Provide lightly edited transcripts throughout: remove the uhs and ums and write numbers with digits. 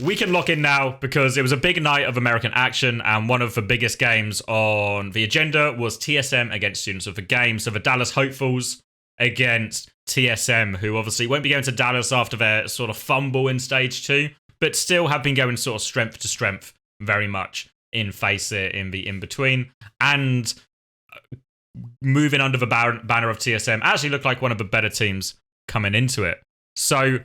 we can lock in now because it was a big night of American action, and one of the biggest games on the agenda was TSM against Students of the Game. So the Dallas hopefuls against TSM, who obviously won't be going to Dallas after their sort of fumble in stage 2, but still have been going sort of strength to strength very much in FACEIT in the in-between, and moving under the banner of TSM actually looked like one of the better teams coming into it. So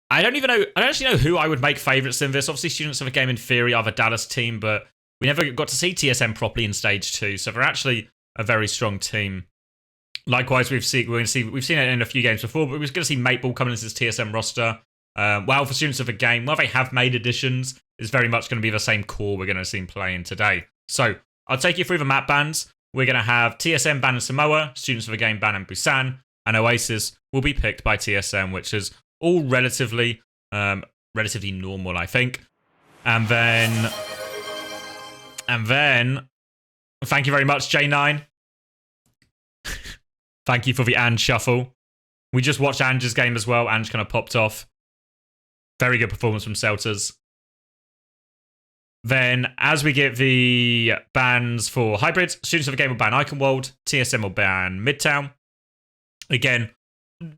I don't actually know who I would make favourites in this. Obviously, Students of the Game in theory are the Dallas team, but we never got to see TSM properly in stage 2, so they're actually a very strong team. Likewise, we've seen it in a few games before, but we're going to see Mateball coming into this TSM roster. While for Students of the Game, while they have made additions, it's very much going to be the same core we're going to see playing today. So I'll take you through the map bans. We're going to have TSM ban in Samoa, Students of the Game ban in Busan, and Oasis will be picked by TSM, which is all relatively normal, I think. And then, thank you very much, J9. Thank you for the Ange shuffle. We just watched Ange's game as well. Ange kind of popped off. Very good performance from Celtas. Then, as we get the bans for hybrids, Students of the Game will ban Eichenwald, TSM will ban Midtown. Again,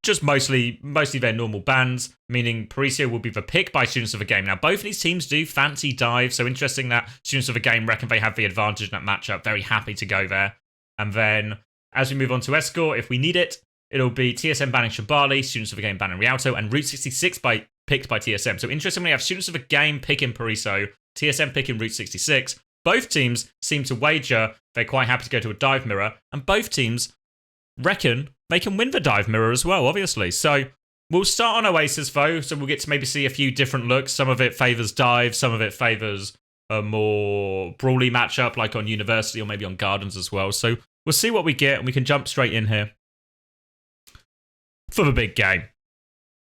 just mostly their normal bans, meaning Parisio will be the pick by Students of the Game. Now, both of these teams do fancy dive, so interesting that Students of the Game reckon they have the advantage in that matchup. Very happy to go there. And then, as we move on to Escort, if we need it, it'll be TSM banning Shabali, Students of the Game banning Rialto, and Route 66 picked by TSM. So interestingly, we have Students of the Game picking Pariso, TSM picking Route 66. Both teams seem to wager they're quite happy to go to a dive mirror, and both teams reckon they can win the dive mirror as well, obviously. So we'll start on Oasis, though, so we'll get to maybe see a few different looks. Some of it favours dive, some of it favours a more brawly matchup, like on University or maybe on Gardens as well. So we'll see what we get, and we can jump straight in here for the big game.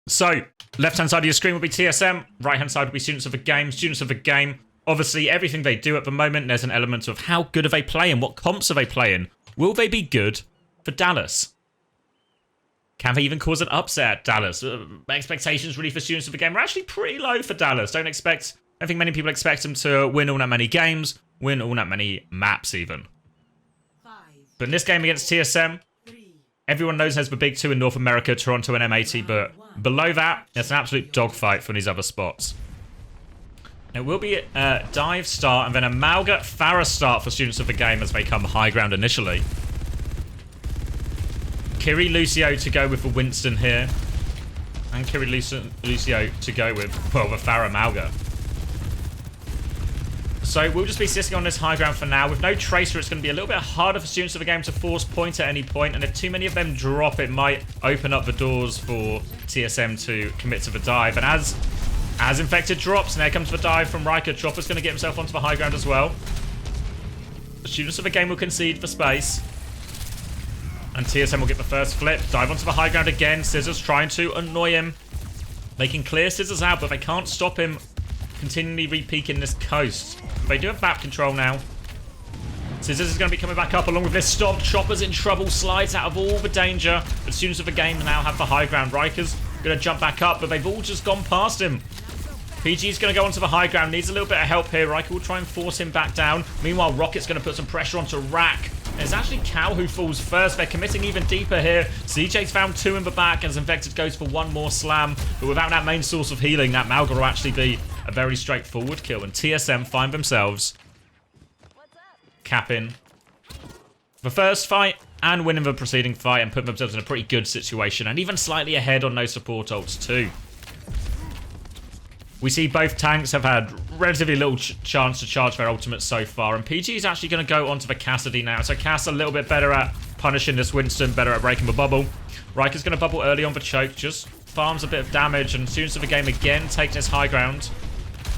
So, left-hand side of your screen will be TSM, right-hand side will be Students of the Game. Students of the Game, obviously, everything they do at the moment, there's an element of how good are they playing, what comps are they playing? Will they be good for Dallas? Can they even cause an upset at Dallas? Expectations really for Students of the Game are actually pretty low for Dallas. Don't think many people expect them to win all that many games, win all that many maps even. But in this game against TSM, everyone knows there's the big two in North America, Toronto and M80, but below that, there's an absolute dogfight for these other spots. It will be a dive start and then a Malga Farah start for Students of the Game as they come high ground initially. Kiri Lucio to go with the Winston here. And Kiri Lucio to go with, well, the Farah Malga. So we'll just be sitting on this high ground for now. With no Tracer, it's going to be a little bit harder for Students of the Game to force point at any point. And if too many of them drop, it might open up the doors for TSM to commit to the dive. And as Infected drops, and there comes the dive from Riker, Chopper's going to get himself onto the high ground as well. The Students of the Game will concede for space. And TSM will get the first flip. Dive onto the high ground again. Scissors trying to annoy him. They can clear Scissors out, but they can't stop him continually re-peeking this coast. They do have map control now. Scissors is going to be coming back up along with this stomp. Chopper's in trouble, slides out of all the danger. But Students of the Game now have the high ground. Riker's going to jump back up, but they've all just gone past him. PG's going to go onto the high ground. Needs a little bit of help here. Riker will try and force him back down. Meanwhile, Rocket's going to put some pressure onto Rack. And it's actually Cal who falls first. They're committing even deeper here. CJ's found 2 in the back as Infected goes for one more slam. But without that main source of healing, that Malga will actually be a very straightforward kill. And TSM find themselves capping the first fight and winning the preceding fight and putting themselves in a pretty good situation. And even slightly ahead on no support ults too. We see both tanks have had relatively little chance to charge their ultimates so far. And PG is actually going to go onto the Cassidy now. So Cass a little bit better at punishing this Winston, better at breaking the bubble. Riker's going to bubble early on the choke. Just farms a bit of damage. And Students of the Game again takes this high ground.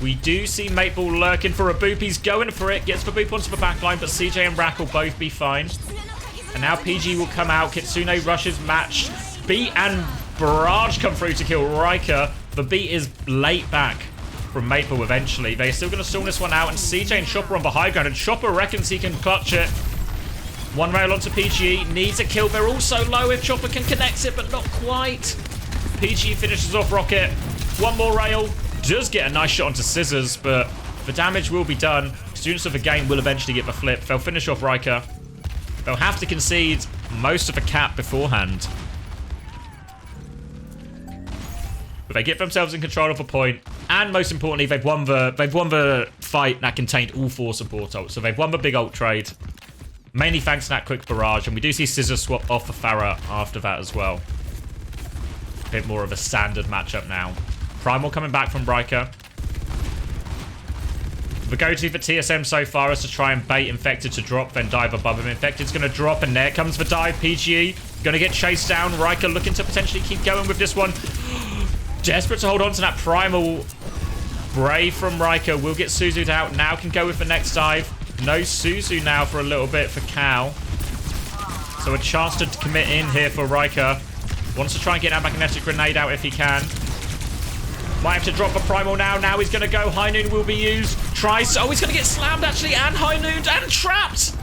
We do see Mateball lurking for a boop. He's going for it. Gets the boop onto the backline. But CJ and Rack will both be fine. And now PG will come out. Kitsune rushes match. Beat and Barrage come through to kill Riker. The beat is late back from Maple eventually. They're still going to stall this one out. And CJ and Chopper on the high ground. And Chopper reckons he can clutch it. One rail onto PG. Needs a kill. They're also low if Chopper can connect it, but not quite. PG finishes off Rocket. One more rail. does get a nice shot onto Scissors, but the damage will be done. Students of the Game will eventually get the flip. They'll finish off Riker. They'll have to concede most of the cap beforehand. But they get themselves in control of a point, and most importantly, they've won the fight that contained all 4 support ults. So they've won the big ult trade, mainly thanks to that quick barrage, and we do see Scissors swap off the Farah after that as well. A bit more of a standard matchup now. Primal coming back from Riker. The go-to for TSM so far is to try and bait Infected to drop, then dive above him. Infected's going to drop, and there comes the dive. PGE going to get chased down. Riker looking to potentially keep going with this one. Desperate to hold on to that Primal. Brave from Riker will get Suzu'd out. Now can go with the next dive. No Suzu now for a little bit for Cal. So a chance to commit in here for Riker. Wants to try and get that magnetic grenade out if he can. Might have to drop a Primal now. Now he's going to go. High Noon will be used. Tries. Oh, he's going to get slammed, actually, and High Nooned and trapped.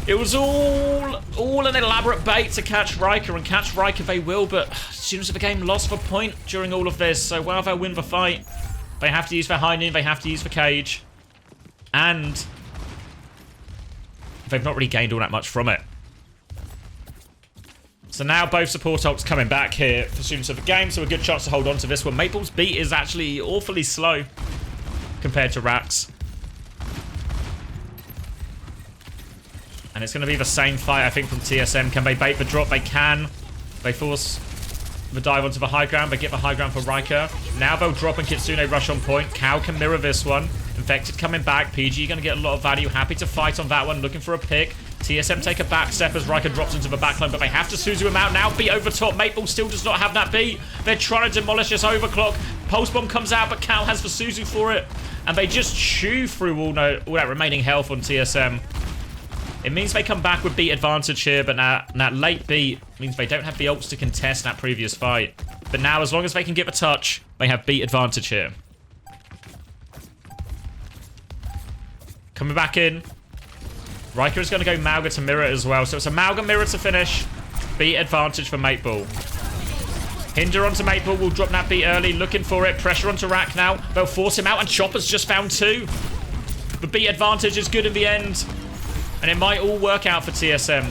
It was all an elaborate bait to catch Riker, and catch Riker they will, but Students of the Game lost the point during all of this, so while they'll win the fight, they have to use their High Noon, they have to use the Cage, and they've not really gained all that much from it. So now both support ults coming back here for Students of the Game, so a good chance to hold on to this one. Maple's beat is actually awfully slow compared to Rax. And it's going to be the same fight, I think, from TSM. Can they bait the drop? They can. They force the dive onto the high ground. They get the high ground for Riker. Now they'll drop and Kitsune rush on point. Cow can mirror this one. Infected coming back. PG going to get a lot of value. Happy to fight on that one. Looking for a pick. TSM take a back step as Riker drops into the backline, but they have to Suzu him out now. Beat over top. Maple still does not have that beat. They're trying to demolish this overclock. Pulse bomb comes out, but Cal has the Suzu for it. And they just chew through all that remaining health on TSM. It means they come back with beat advantage here, but that late beat means they don't have the ults to contest that previous fight. But now, as long as they can get a touch, they have beat advantage here. Coming back in. Riker is going to go Mauga to mirror as well. So it's a Mauga mirror to finish. Beat advantage for Maple. Hinder onto Maple. Will drop that beat early. Looking for it. Pressure onto Rack now. They'll force him out, and Chopper's just found 2. The beat advantage is good in the end. And it might all work out for TSM.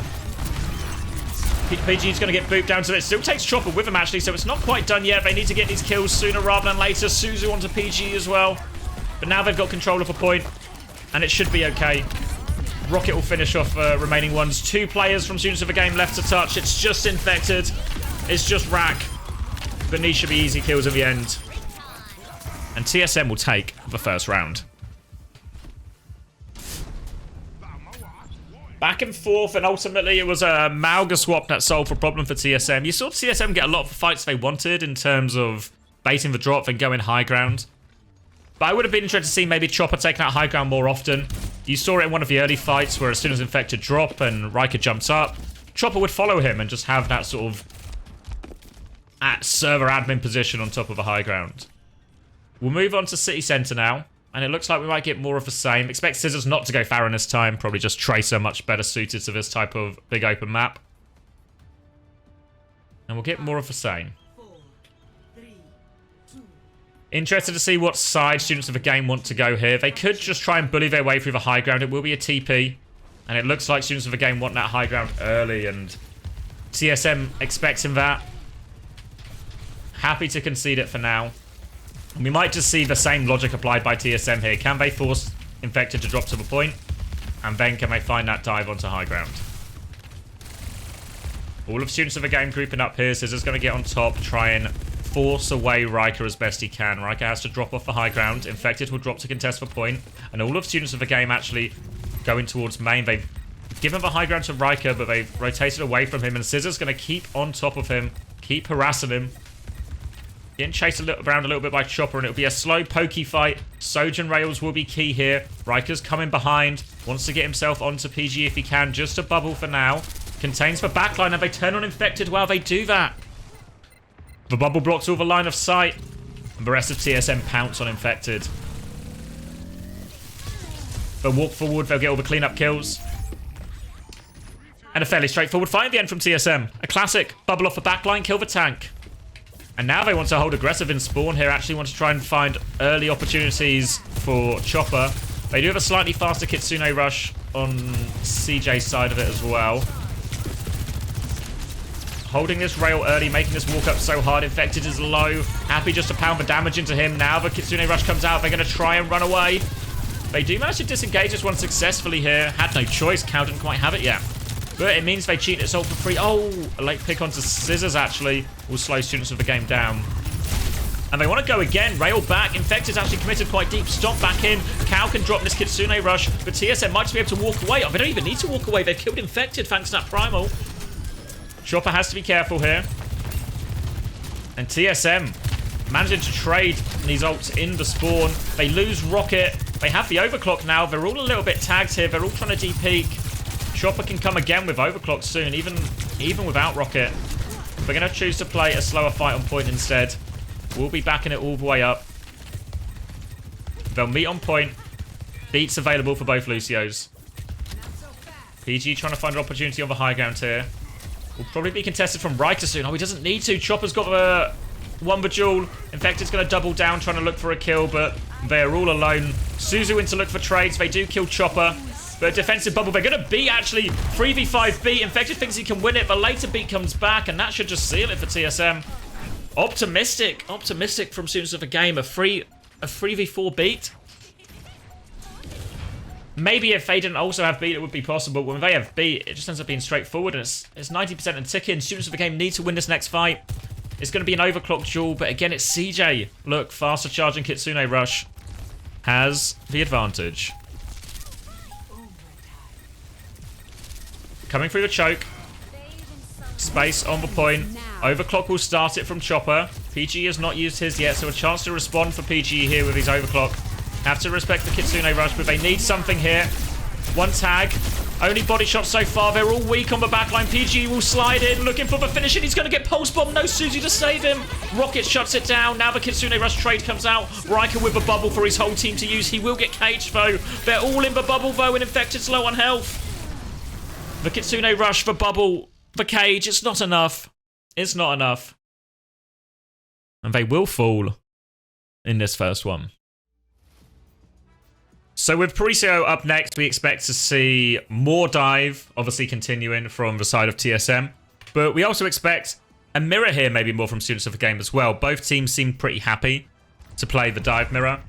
PG's going to get booped down to it. Still takes Chopper with him, actually, so it's not quite done yet. They need to get these kills sooner rather than later. Suzu onto PG as well. But now they've got control of a point, and it should be okay. Rocket will finish off remaining ones. 2 players from Students of the Game left to touch. It's just Infected. It's just Rack. But these should be easy kills at the end. And TSM will take the first round. Back and forth, and ultimately it was a Mauga swap that solved the problem for TSM. You saw TSM get a lot of the fights they wanted in terms of baiting the drop and going high ground. But I would have been interested to see maybe Chopper taking that high ground more often. You saw it in one of the early fights where as soon as Infected drop and Riker jumps up, Chopper would follow him and just have that sort of server admin position on top of the high ground. We'll move on to City Center now. And it looks like we might get more of the same. Expect Scissors not to go Farron this time. Probably just Tracer, much better suited to this type of big open map. And we'll get more of the same. 4, 3, 2. Interested to see what side Students of the Game want to go here. They could just try and bully their way through the high ground. It will be a TP. And it looks like Students of the Game want that high ground early. And TSM expecting that. Happy to concede it for now. We might just see the same logic applied by TSM here. Can they force Infected to drop to the point? And then can they find that dive onto high ground? All of Students of the Game grouping up here. Scissors going to get on top, try and force away Riker as best he can. Riker has to drop off the high ground. Infected will drop to contest the point. And all of Students of the Game actually going towards main. They've given the high ground to Riker, but they've rotated away from him. And Scissors going to keep on top of him, keep harassing him. Getting chased around a little bit by Chopper, and it'll be a slow, pokey fight. Sojourn Rails will be key here. Riker's coming behind. Wants to get himself onto PG if he can. Just a bubble for now. Contains the backline, and they turn on Infected while they do that. The bubble blocks all the line of sight. And the rest of TSM pounce on Infected. They'll walk forward. They'll get all the cleanup kills. And a fairly straightforward fight at the end from TSM. A classic. Bubble off the backline, kill the tank. And now they want to hold aggressive in spawn here. Actually want to try and find early opportunities for Chopper. They do have a slightly faster Kitsune rush on CJ's side of it as well. Holding this rail early, making this walk up so hard. Infected is low. Happy just to pound the damage into him. Now the Kitsune rush comes out. They're going to try and run away. They do manage to disengage this one successfully here. Had no choice. Cow didn't quite have it yet. But it means they cheat Assault for free. Oh, a late pick onto Scissors, actually, will slow Students of the Game down. And they want to go again. Rail back. Infected's actually committed quite deep. Stomp back in. Cow can drop this Kitsune rush. But TSM might just be able to walk away. Oh, they don't even need to walk away. They've killed Infected thanks to that Primal. Chopper has to be careful here. And TSM managing to trade these ults in the spawn. They lose Rocket. They have the overclock now. They're all a little bit tagged here. They're all trying to de-peek. Chopper can come again with overclock soon, even without Rocket. We're going to choose to play a slower fight on point instead. We'll be backing it all the way up. They'll meet on point. Beats available for both Lucios. PG trying to find an opportunity on the high ground here. Will probably be contested from Riker soon. Oh, he doesn't need to. Chopper's got the one Bejewel. Infected's going to double down, trying to look for a kill, but they're all alone. Suzu in to look for trades. They do kill Chopper. But defensive bubble, they're going to beat, actually. 3v5 beat. Infected thinks he can win it, but later beat comes back, and that should just seal it for TSM. Optimistic from Students of the Game. A 3v4 beat. Maybe if they didn't also have beat, it would be possible. When they have beat, it just ends up being straightforward, and it's 90% and ticking. Students of the Game need to win this next fight. It's going to be an overclock duel, but again, it's CJ. Look, faster charging Kitsune Rush has the advantage. Coming through the choke. Space on the point. Overclock will start it from Chopper. PG has not used his yet, so a chance to respond for PG here with his overclock. Have to respect the Kitsune Rush, but they need something here. One tag. Only body shots so far. They're all weak on the backline. PG will slide in, looking for the finish, and he's going to get pulse bomb. No Suzy to save him. Rocket shuts it down. Now the Kitsune Rush trade comes out. Riker with a bubble for his whole team to use. He will get caged, though. They're all in the bubble, though, and Infected's low on health. The Kitsune Rush, the bubble, the cage. It's not enough. It's not enough. And they will fall in this first one. So with Parisio up next, we expect to see more dive, obviously continuing from the side of TSM. But we also expect a mirror here, maybe more from Students of the Game as well. Both teams seem pretty happy to play the dive mirror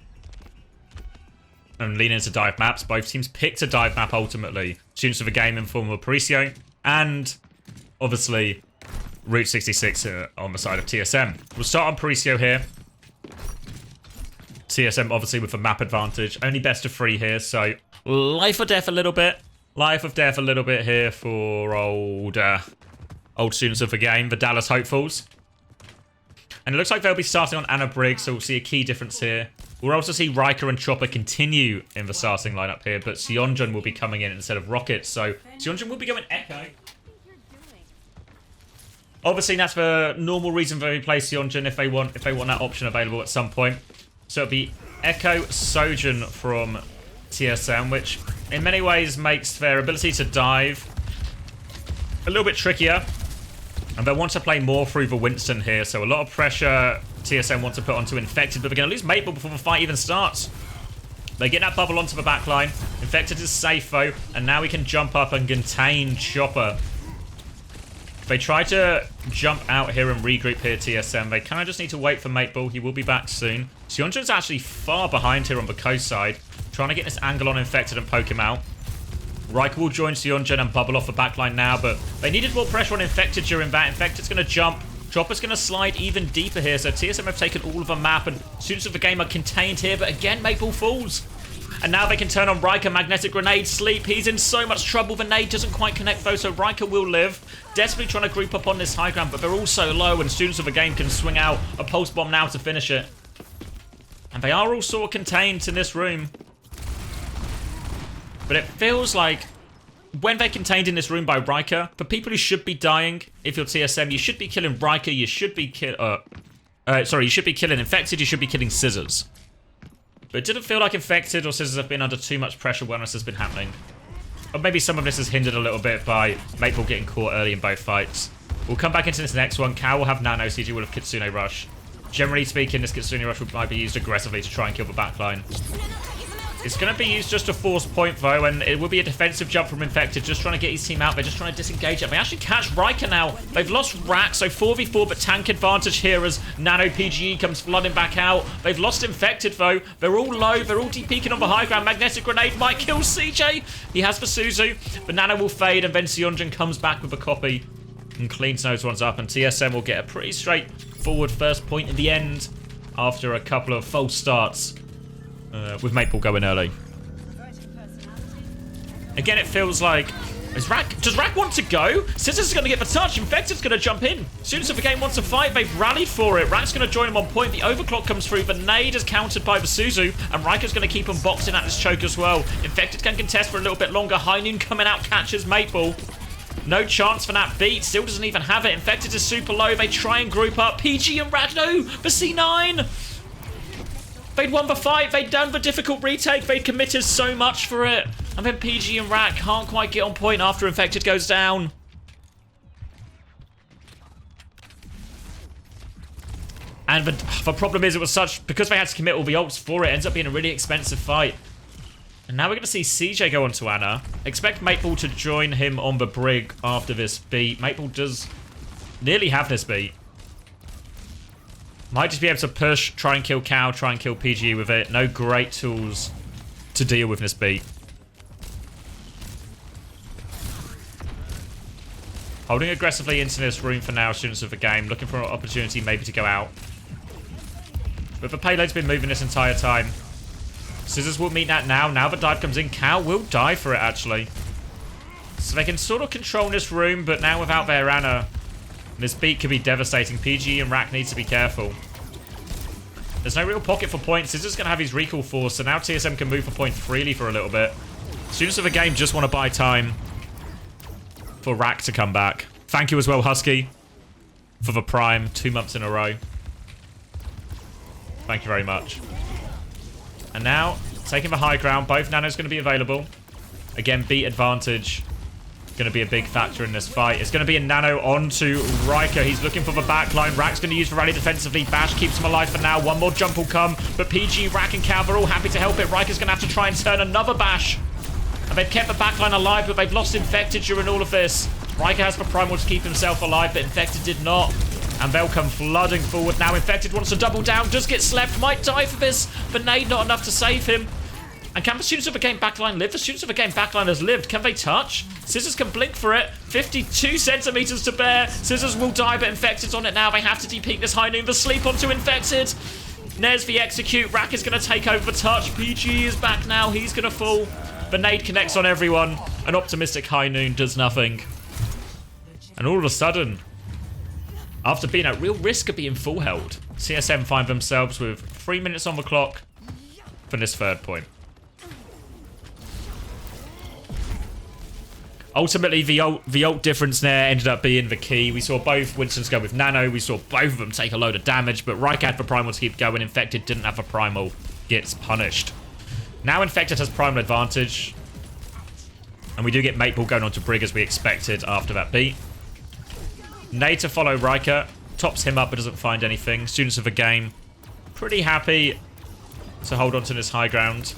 and lean into dive maps. Both teams picked a dive map ultimately. Students of the Game in form of Parisio, and obviously Route 66 on the side of TSM. We'll start on Parisio here. TSM obviously with a map advantage. Only best of 3 here, so life or death a little bit. Life of death a little bit here for old Students of the Game, the Dallas Hopefuls. And it looks like they'll be starting on Anna Briggs, so we'll see a key difference here. We'll also see Riker and Chopper continue in the starting lineup here, but Sionjun will be coming in instead of Rocket, so Sionjun will be going Echo. Obviously, that's the normal reason they play Sionjun if they want that option available at some point. So it'll be Echo Sojun from TSM, which in many ways makes their ability to dive a little bit trickier. And they want to play more through the Winston here, so a lot of pressure TSM want to put onto Infected, but they're going to lose Maple before the fight even starts. They get that bubble onto the backline. Infected is safe though, and now we can jump up and contain Chopper. They try to jump out here and regroup here, TSM. They kind of just need to wait for Mateball. He will be back soon. Sionjun's actually far behind here on the coast side, trying to get this angle on Infected and poke him out. Riker will join Sionjun and bubble off the backline now, but they needed more pressure on Infected during that. Infected's going to jump. Chopper's going to slide even deeper here, so TSM have taken all of the map, and Students of the Game are contained here, but again, Maple falls. And now they can turn on Riker. Magnetic Grenade, sleep. He's in so much trouble. The nade doesn't quite connect though, so Riker will live. Desperately trying to group up on this high ground, but they're all so low, and Students of the Game can swing out a pulse bomb now to finish it. And they are all sort of contained in this room. But it feels like when they're contained in this room by Riker, for people who should be dying, if you're TSM, you should be killing Riker, you should be you should be killing Infected, you should be killing Scissors. But it didn't feel like Infected or Scissors have been under too much pressure when this has been happening. Or maybe some of this is hindered a little bit by Maple getting caught early in both fights. We'll come back into this next one. Cow will have Nano, CG will have Kitsune Rush. Generally speaking, this Kitsune Rush might be used aggressively to try and kill the backline. It's going to be used just to force point, though, and it will be a defensive jump from Infected, just trying to get his team out. They're just trying to disengage it. They actually catch Riker now. They've lost Rak, so 4v4, but tank advantage here as Nano PGE comes flooding back out. They've lost Infected, though. They're all low. They're all deep-peeking on the high ground. Magnetic Grenade might kill CJ. He has for Suzu, but Nano will fade, and then Sionjin comes back with a copy and cleans those ones up, and TSM will get a pretty straightforward first point in the end after a couple of false starts. With Maple going early. Again, it feels like... Does Rak want to go? Scissors is going to get the touch. Infected's going to jump in. Students of the game wants to fight. They've rallied for it. Rak's going to join him on point. The overclock comes through. The nade is countered by the Suzu. And Riker's going to keep him boxing at this choke as well. Infected can contest for a little bit longer. High Noon coming out, catches Maple. No chance for that beat. Still doesn't even have it. Infected is super low. They try and group up. PG and Rak, no! The C9! They'd won the fight, they'd done the difficult retake, they'd committed so much for it. And then PG and Rak can't quite get on point after Infected goes down. And the problem is, it was because they had to commit all the ults for it, ends up being a really expensive fight. And now we're going to see CJ go on to Ana. Expect Maple to join him on the brig after this beat. Maple does nearly have this beat. Might just be able to push, try and kill Cow, try and kill PGE with it. No great tools to deal with this beat. Holding aggressively into this room for now, students of the game. Looking for an opportunity maybe to go out. But the payload's been moving this entire time. Scissors will meet that now. Now the dive comes in. Cow will die for it, actually. So they can sort of control this room, but now without their Ana... This beat could be devastating. PG and Rak needs to be careful. There's no real pocket for points. Scissors going to have his recall force, so now TSM can move for point freely for a little bit. Students of the game just want to buy time for Rak to come back. Thank you as well, Husky, for the Prime 2 months in a row. Thank you very much. And now, taking the high ground. Both Nanos going to be available. Again, beat advantage. Going to be a big factor in this fight. It's going to be a Nano onto Riker. He's looking for the backline. Rak's going to use the rally defensively. Bash keeps him alive for now. One more jump will come, but PG, Rak, and Cav are all happy to help it. Riker's going to have to try and turn another Bash. And they've kept the backline alive, but they've lost Infected during all of this. Riker has the Primal to keep himself alive, but Infected did not. And they'll come flooding forward now. Infected wants to double down, does get slept, might die for this, but nade not enough to save him. And can the Students of the Game backline live? The Students of the Game backline has lived. Can they touch? Scissors can blink for it. 52 centimeters to bear. Scissors will die, but Infected's on it now. They have to depeak this High Noon. The sleep onto Infected. There's the execute. Rak is going to take over the touch. PG is back now. He's going to fall. The nade connects on everyone. An optimistic High Noon does nothing. And all of a sudden, after being at real risk of being full held, TSM find themselves with 3 minutes on the clock for this third point. Ultimately, the ult difference there ended up being the key. We saw both Winstons go with Nano. We saw both of them take a load of damage, but Riker had the Primal to keep going. Infected didn't have a Primal. Gets punished. Now Infected has Primal advantage. And we do get Maple going on to Brig as we expected after that beat. Nade to follow Riker. Tops him up but doesn't find anything. Students of the game pretty happy to hold on to this high ground.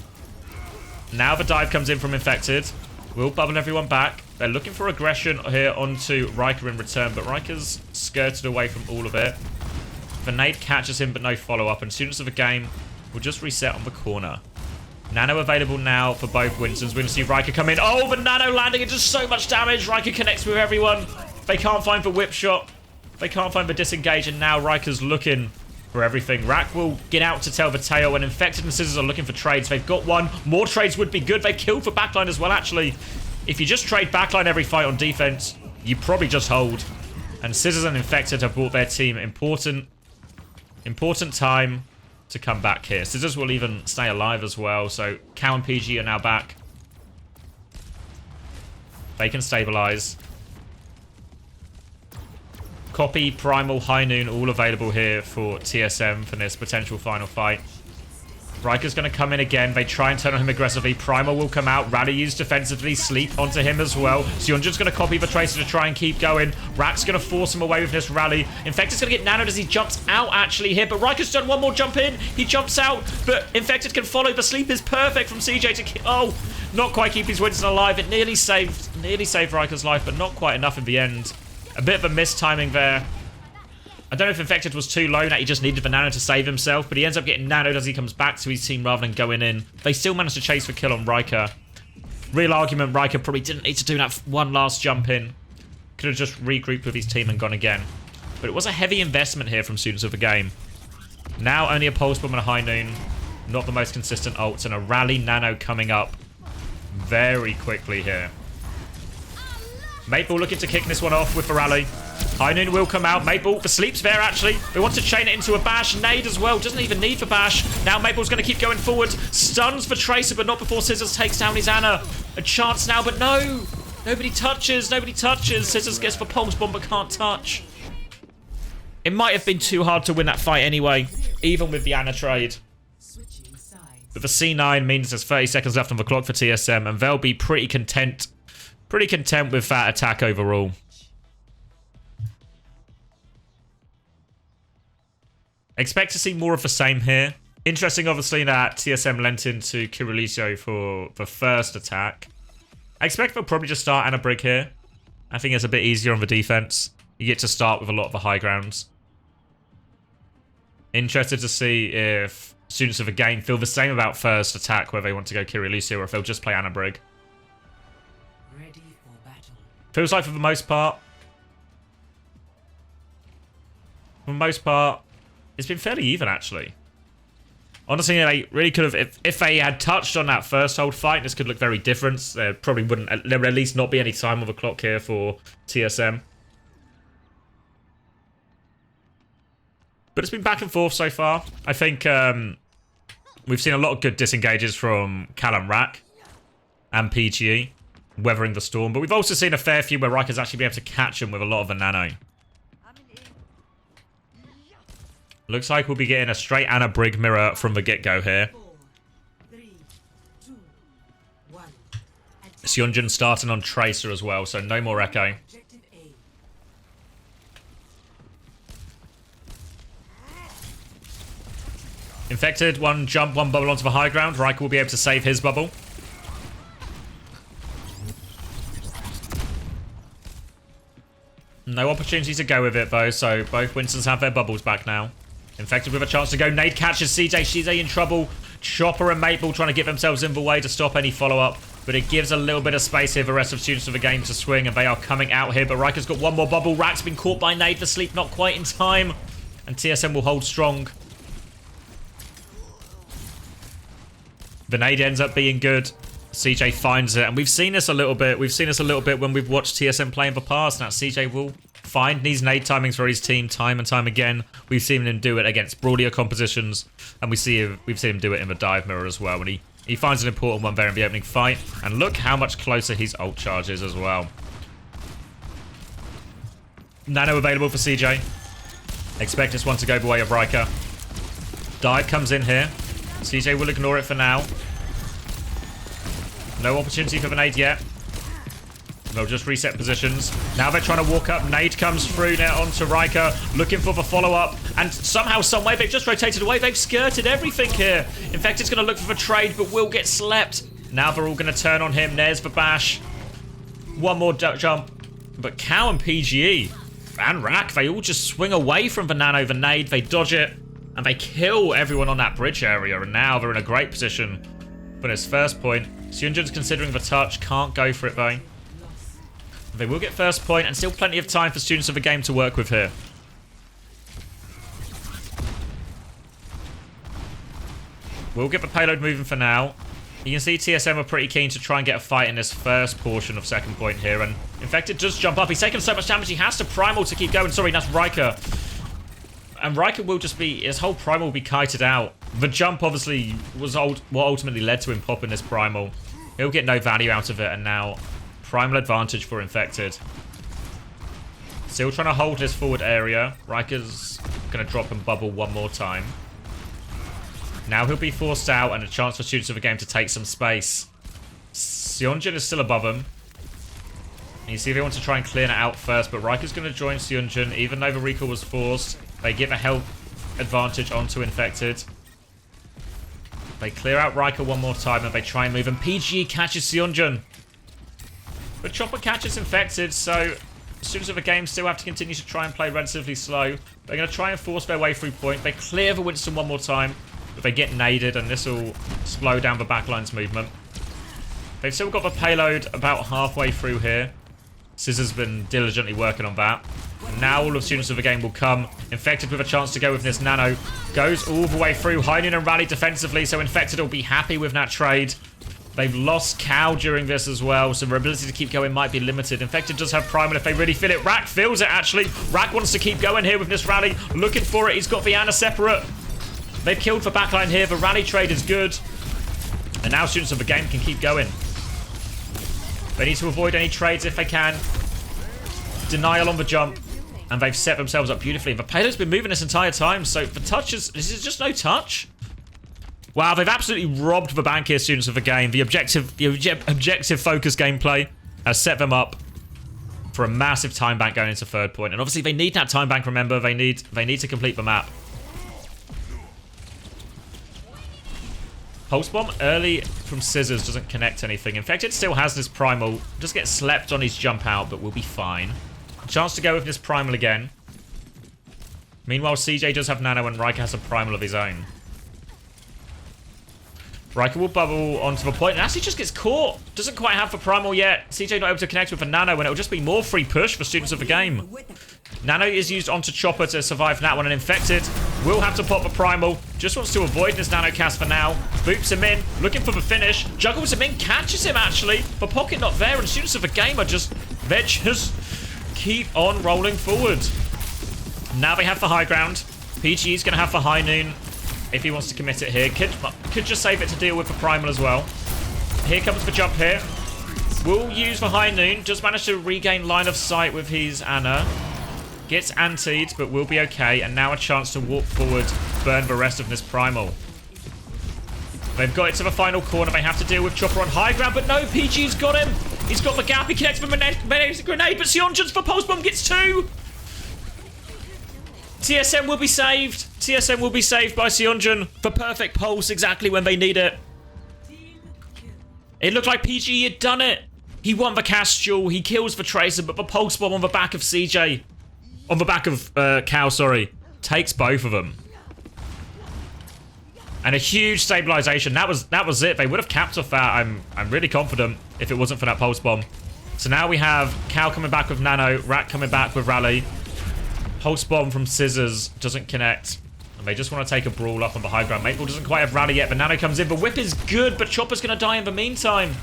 Now the dive comes in from Infected. We'll bubble everyone back. They're looking for aggression here onto Riker in return, but Riker's skirted away from all of it. The nade catches him, but no follow-up, and Students of the Game will just reset on the corner. Nano available now for both Winstons. We're going to see Riker come in. Oh, the Nano landing. It does so much damage. Riker connects with everyone. They can't find the whip shot. They can't find the disengage, and now Riker's looking for everything. Rak will get out to tell the tale, and Infected and Scissors are looking for trades. They've got one. More trades would be good. They've killed for backline as well, actually. If you just trade backline every fight on defense, you probably just hold. And Scissors and Infected have brought their team important time to come back here. Scissors will even stay alive as well, so Cow and PG are now back. They can stabilize. Copy, Primal, High Noon, all available here for TSM for this potential final fight. Riker's going to come in again. They try and turn on him aggressively. Primal will come out. Rally used defensively. Sleep onto him as well. Sionjin's going to copy the Tracer to try and keep going. Rak's going to force him away with this Rally. Infected's going to get nanoed as he jumps out actually here. But Riker's done one more jump in. He jumps out. But Infected can follow. The Sleep is perfect from CJ to kill. Oh, not quite keep his Winston alive. It nearly saved Riker's life, but not quite enough in the end. A bit of a mistiming there. I don't know if Infected was too low, that he just needed the nano to save himself, but he ends up getting nanoed as he comes back to his team rather than going in. They still managed to chase for kill on Riker. Real argument, Riker probably didn't need to do that one last jump in. Could have just regrouped with his team and gone again. But it was a heavy investment here from Students of the Game. Now only a Pulse Bomb and a High Noon. Not the most consistent ults, and a Rally Nano coming up very quickly here. Maple looking to kick this one off with the Rally. High Noon will come out. Maple, the Sleep's there actually. They want to chain it into a Bash. Nade as well. Doesn't even need for Bash. Now Maple's going to keep going forward. Stuns for Tracer, but not before Scissors takes down his Ana. A chance now, but no. Nobody touches. Nobody touches. Scissors gets the Pulse Bomb, but can't touch. It might have been too hard to win that fight anyway, even with the Ana trade. But the C9 means there's 30 seconds left on the clock for TSM, and they'll be pretty content with that attack overall. Expect to see more of the same here. Interesting, obviously, that TSM lent into Kirilisio for the first attack. I expect they'll probably just start Ana Brig here. I think it's a bit easier on the defense. You get to start with a lot of the high grounds. Interested to see if Students of the Game feel the same about first attack, where they want to go Kirilisio, or if they'll just play Ana Brig. Ready for battle. Feels like for the most part, it's been fairly even, actually. Honestly, they really could have... If they had touched on that first hold fight, this could look very different. There probably wouldn't... There would at least not be any time on the clock here for TSM. But it's been back and forth so far. I think we've seen a lot of good disengages from Cal and Rak and PGE, weathering the storm. But we've also seen a fair few where Riker's actually been able to catch him with a lot of the nano. Looks like we'll be getting a straight Ana Brig mirror from the get-go here. 4, 3, 2, 1. Sionjin starting on Tracer as well, so no more Echo. Objective A. Infected, one jump, one bubble onto the high ground. Riker will be able to save his bubble. No opportunity to go with it, though, so both Winstons have their bubbles back now. Infected with a chance to go. Nade catches CJ. CJ in trouble. Chopper and Maple trying to get themselves in the way to stop any follow-up. But it gives a little bit of space here for the rest of Students of the Game to swing, and they are coming out here. But Riker's got one more bubble. Rak's been caught by Nade. The Sleep not quite in time. And TSM will hold strong. The Nade ends up being good. CJ finds it. And we've seen this a little bit. We've seen this a little bit when we've watched TSM play in the past. Now CJ will find these nade timings for his team time and time again. We've seen him do it against Brawlier compositions, and we've seen him do it in the dive mirror as well, when he finds an important one there in the opening fight. And look how much closer his ult charge is as well. Nano available for CJ. Expect this one to go the way of Riker. Dive comes in here. CJ will ignore it for now. No opportunity for the nade yet. They'll just reset positions. Now they're trying to walk up. Nade comes through now onto Riker, looking for the follow-up. And somehow, someway, they've just rotated away. They've skirted everything here. Infected's going to look for the trade, but will get slept. Now they're all going to turn on him. There's the bash. One more jump. But Cow and PGE and Rak, they all just swing away from the nano, the nade. They dodge it, and they kill everyone on that bridge area. And now they're in a great position for his first point. Sionjin's considering the touch. Can't go for it, though. They will get first point, and still plenty of time for Students of the Game to work with here. We'll get the payload moving for now. You can see TSM are pretty keen to try and get a fight in this first portion of second point here. And Infected does jump up. He's taken so much damage, he has to Primal to keep going. Sorry, that's Riker. And Riker will just be... His whole Primal will be kited out. The jump, obviously, was what ultimately led to him popping this Primal. He'll get no value out of it, and now... Primal advantage for Infected. Still trying to hold this forward area. Riker's going to drop and bubble one more time. Now he'll be forced out and a chance for Students of the Game to take some space. Seonjin is still above him. And you see they want to try and clear it out first, but Riker's going to join Seonjin. Even though the recall was forced, they give a health advantage onto Infected. They clear out Riker one more time and they try and move, and PGE catches Seonjin. But Chopper catches Infected, so Students of the Game still have to continue to try and play relatively slow. They're going to try and force their way through point. They clear the Winston one more time, but they get naded, and this will slow down the backline's movement. They've still got the payload about halfway through here. Scissor's been diligently working on that. And now all of Students of the Game will come. Infected with a chance to go with this Nano. Goes all the way through. Heinun and Rally defensively, so Infected will be happy with that trade. They've lost Cow during this as well, so their ability to keep going might be limited. Infected does have Primal if they really feel it. Rack feels it, actually. Rack wants to keep going here with this Rally. Looking for it. He's got the Ana separate. They've killed the backline here. The Rally trade is good. And now Students of the Game can keep going. They need to avoid any trades if they can. Denial on the jump. And they've set themselves up beautifully. The payload's been moving this entire time, so the touch is... This is just no touch. Wow, they've absolutely robbed the bank here, Students of the Game. The objective focus gameplay has set them up for a massive time bank going into third point. And obviously they need that time bank, remember. They need to complete the map. Pulse Bomb early from Scissors doesn't connect anything. Infected still has this Primal. Just gets slept on his jump out, but will be fine. Chance to go with this Primal again. Meanwhile, CJ does have Nano and Riker has a Primal of his own. Riker will bubble onto the point and actually just gets caught. Doesn't quite have the Primal yet. CJ not able to connect with the Nano, and it'll just be more free push for Students of the Game. Nano is used onto Chopper to survive that one, and Infected will have to pop the Primal. Just wants to avoid this Nano cast for now. Boops him in, looking for the finish. Juggles him in, catches him actually. The pocket not there, and Students of the Game are just... They just keep on rolling forward. Now they have the high ground. PG is going to have the high noon if he wants to commit it here. Could just save it to deal with the Primal as well. Here comes the jump here. Will use the high noon. Just managed to regain line of sight with his Ana. Gets antied, but will be okay. And now a chance to walk forward, burn the rest of this Primal. They've got it to the final corner. They have to deal with Chopper on high ground, but no, PG's got him. He's got the gap. He connects with a grenade, but Seonjin's for Pulse Bomb gets two. TSM will be saved. TSM will be saved by Seonjin for perfect pulse exactly when they need it. It looked like PG had done it. He won the cast duel. He kills the Tracer, but the Pulse Bomb on the back of CJ... On the back of Cow, sorry. Takes both of them. And a huge stabilization. That was it. They would have capped off that. I'm really confident if it wasn't for that Pulse Bomb. So now we have Cow coming back with Nano. Rat coming back with Rally. Pulse Bomb from Scissors doesn't connect. And they just want to take a brawl up on the high ground. Maple doesn't quite have Rally yet, but Nano comes in. The whip is good, but Chopper's going to die in the meantime.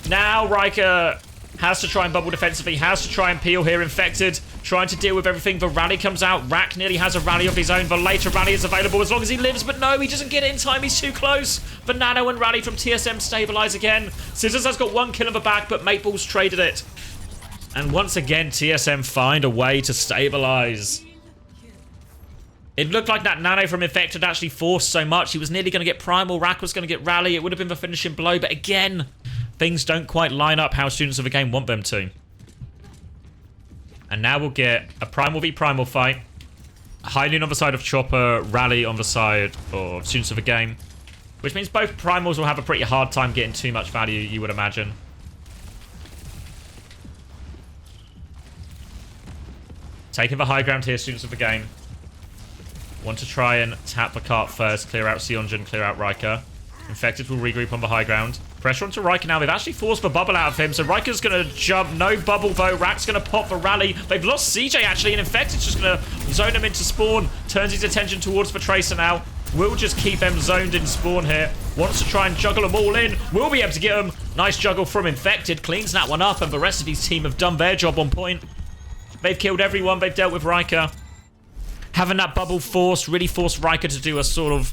Now Riker has to try and bubble defensively. Has to try and peel here. Infected. Trying to deal with everything. The Rally comes out. Rack nearly has a Rally of his own. The later Rally is available as long as he lives, but no, he doesn't get it in time. He's too close. The Nano and Rally from TSM stabilize again. Scissors has got one kill in the back, but Maple's traded it. And once again, TSM find a way to stabilize. It looked like that Nano from Infected actually forced so much. He was nearly going to get Primal. Rack was going to get Rally. It would have been the finishing blow. But again, things don't quite line up how Students of the Game want them to. And now we'll get a Primal v Primal fight. High Noon on the side of Chopper. Rally on the side of Students of the Game. Which means both Primals will have a pretty hard time getting too much value, you would imagine. Taking the high ground here, Students of the Game. Want to try and tap the cart first. Clear out Seonjin, clear out Riker. Infected will regroup on the high ground. Pressure onto Riker now. They've actually forced the bubble out of him, so Riker's going to jump. No bubble, though. Rack's going to pop the Rally. They've lost CJ, actually, and Infected's just going to zone him into spawn. Turns his attention towards the Tracer now. Will just keep them zoned in spawn here. Wants to try and juggle them all in. Will be able to get them. Nice juggle from Infected. Cleans that one up, and the rest of his team have done their job on point. They've killed everyone. They've dealt with Riker. Having that bubble force really forced Riker to do a sort of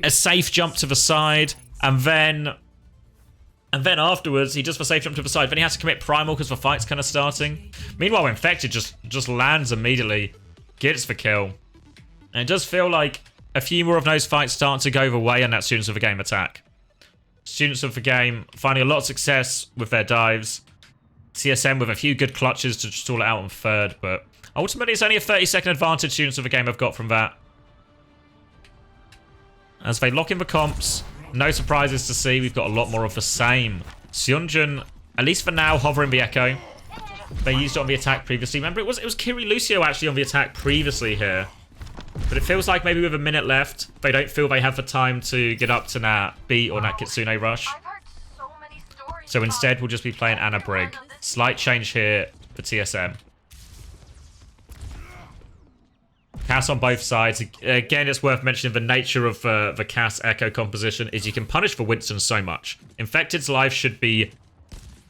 a safe jump to the side. And then afterwards, he does the safe jump to the side. Then he has to commit Primal because the fight's kind of starting. Meanwhile, Infected just lands immediately. Gets the kill. And it does feel like a few more of those fights start to go the way on that Students of the Game attack. Students of the Game finding a lot of success with their dives. TSM with a few good clutches to stall it out on third, but ultimately it's only a 30-second advantage Students of the Game have got from that. As they lock in the comps, no surprises to see. We've got a lot more of the same. Seonjun, at least for now, hovering the Echo. They used it on the attack previously. Remember, it was Kiri Lucio actually on the attack previously here. But it feels like maybe with a minute left, they don't feel they have the time to get up to that B or that Kitsune rush. So instead, we'll just be playing Anna Brig. Slight change here for TSM. Cass on both sides. Again, it's worth mentioning the nature of the Cass Echo composition is you can punish for Winston so much. Infected's life should be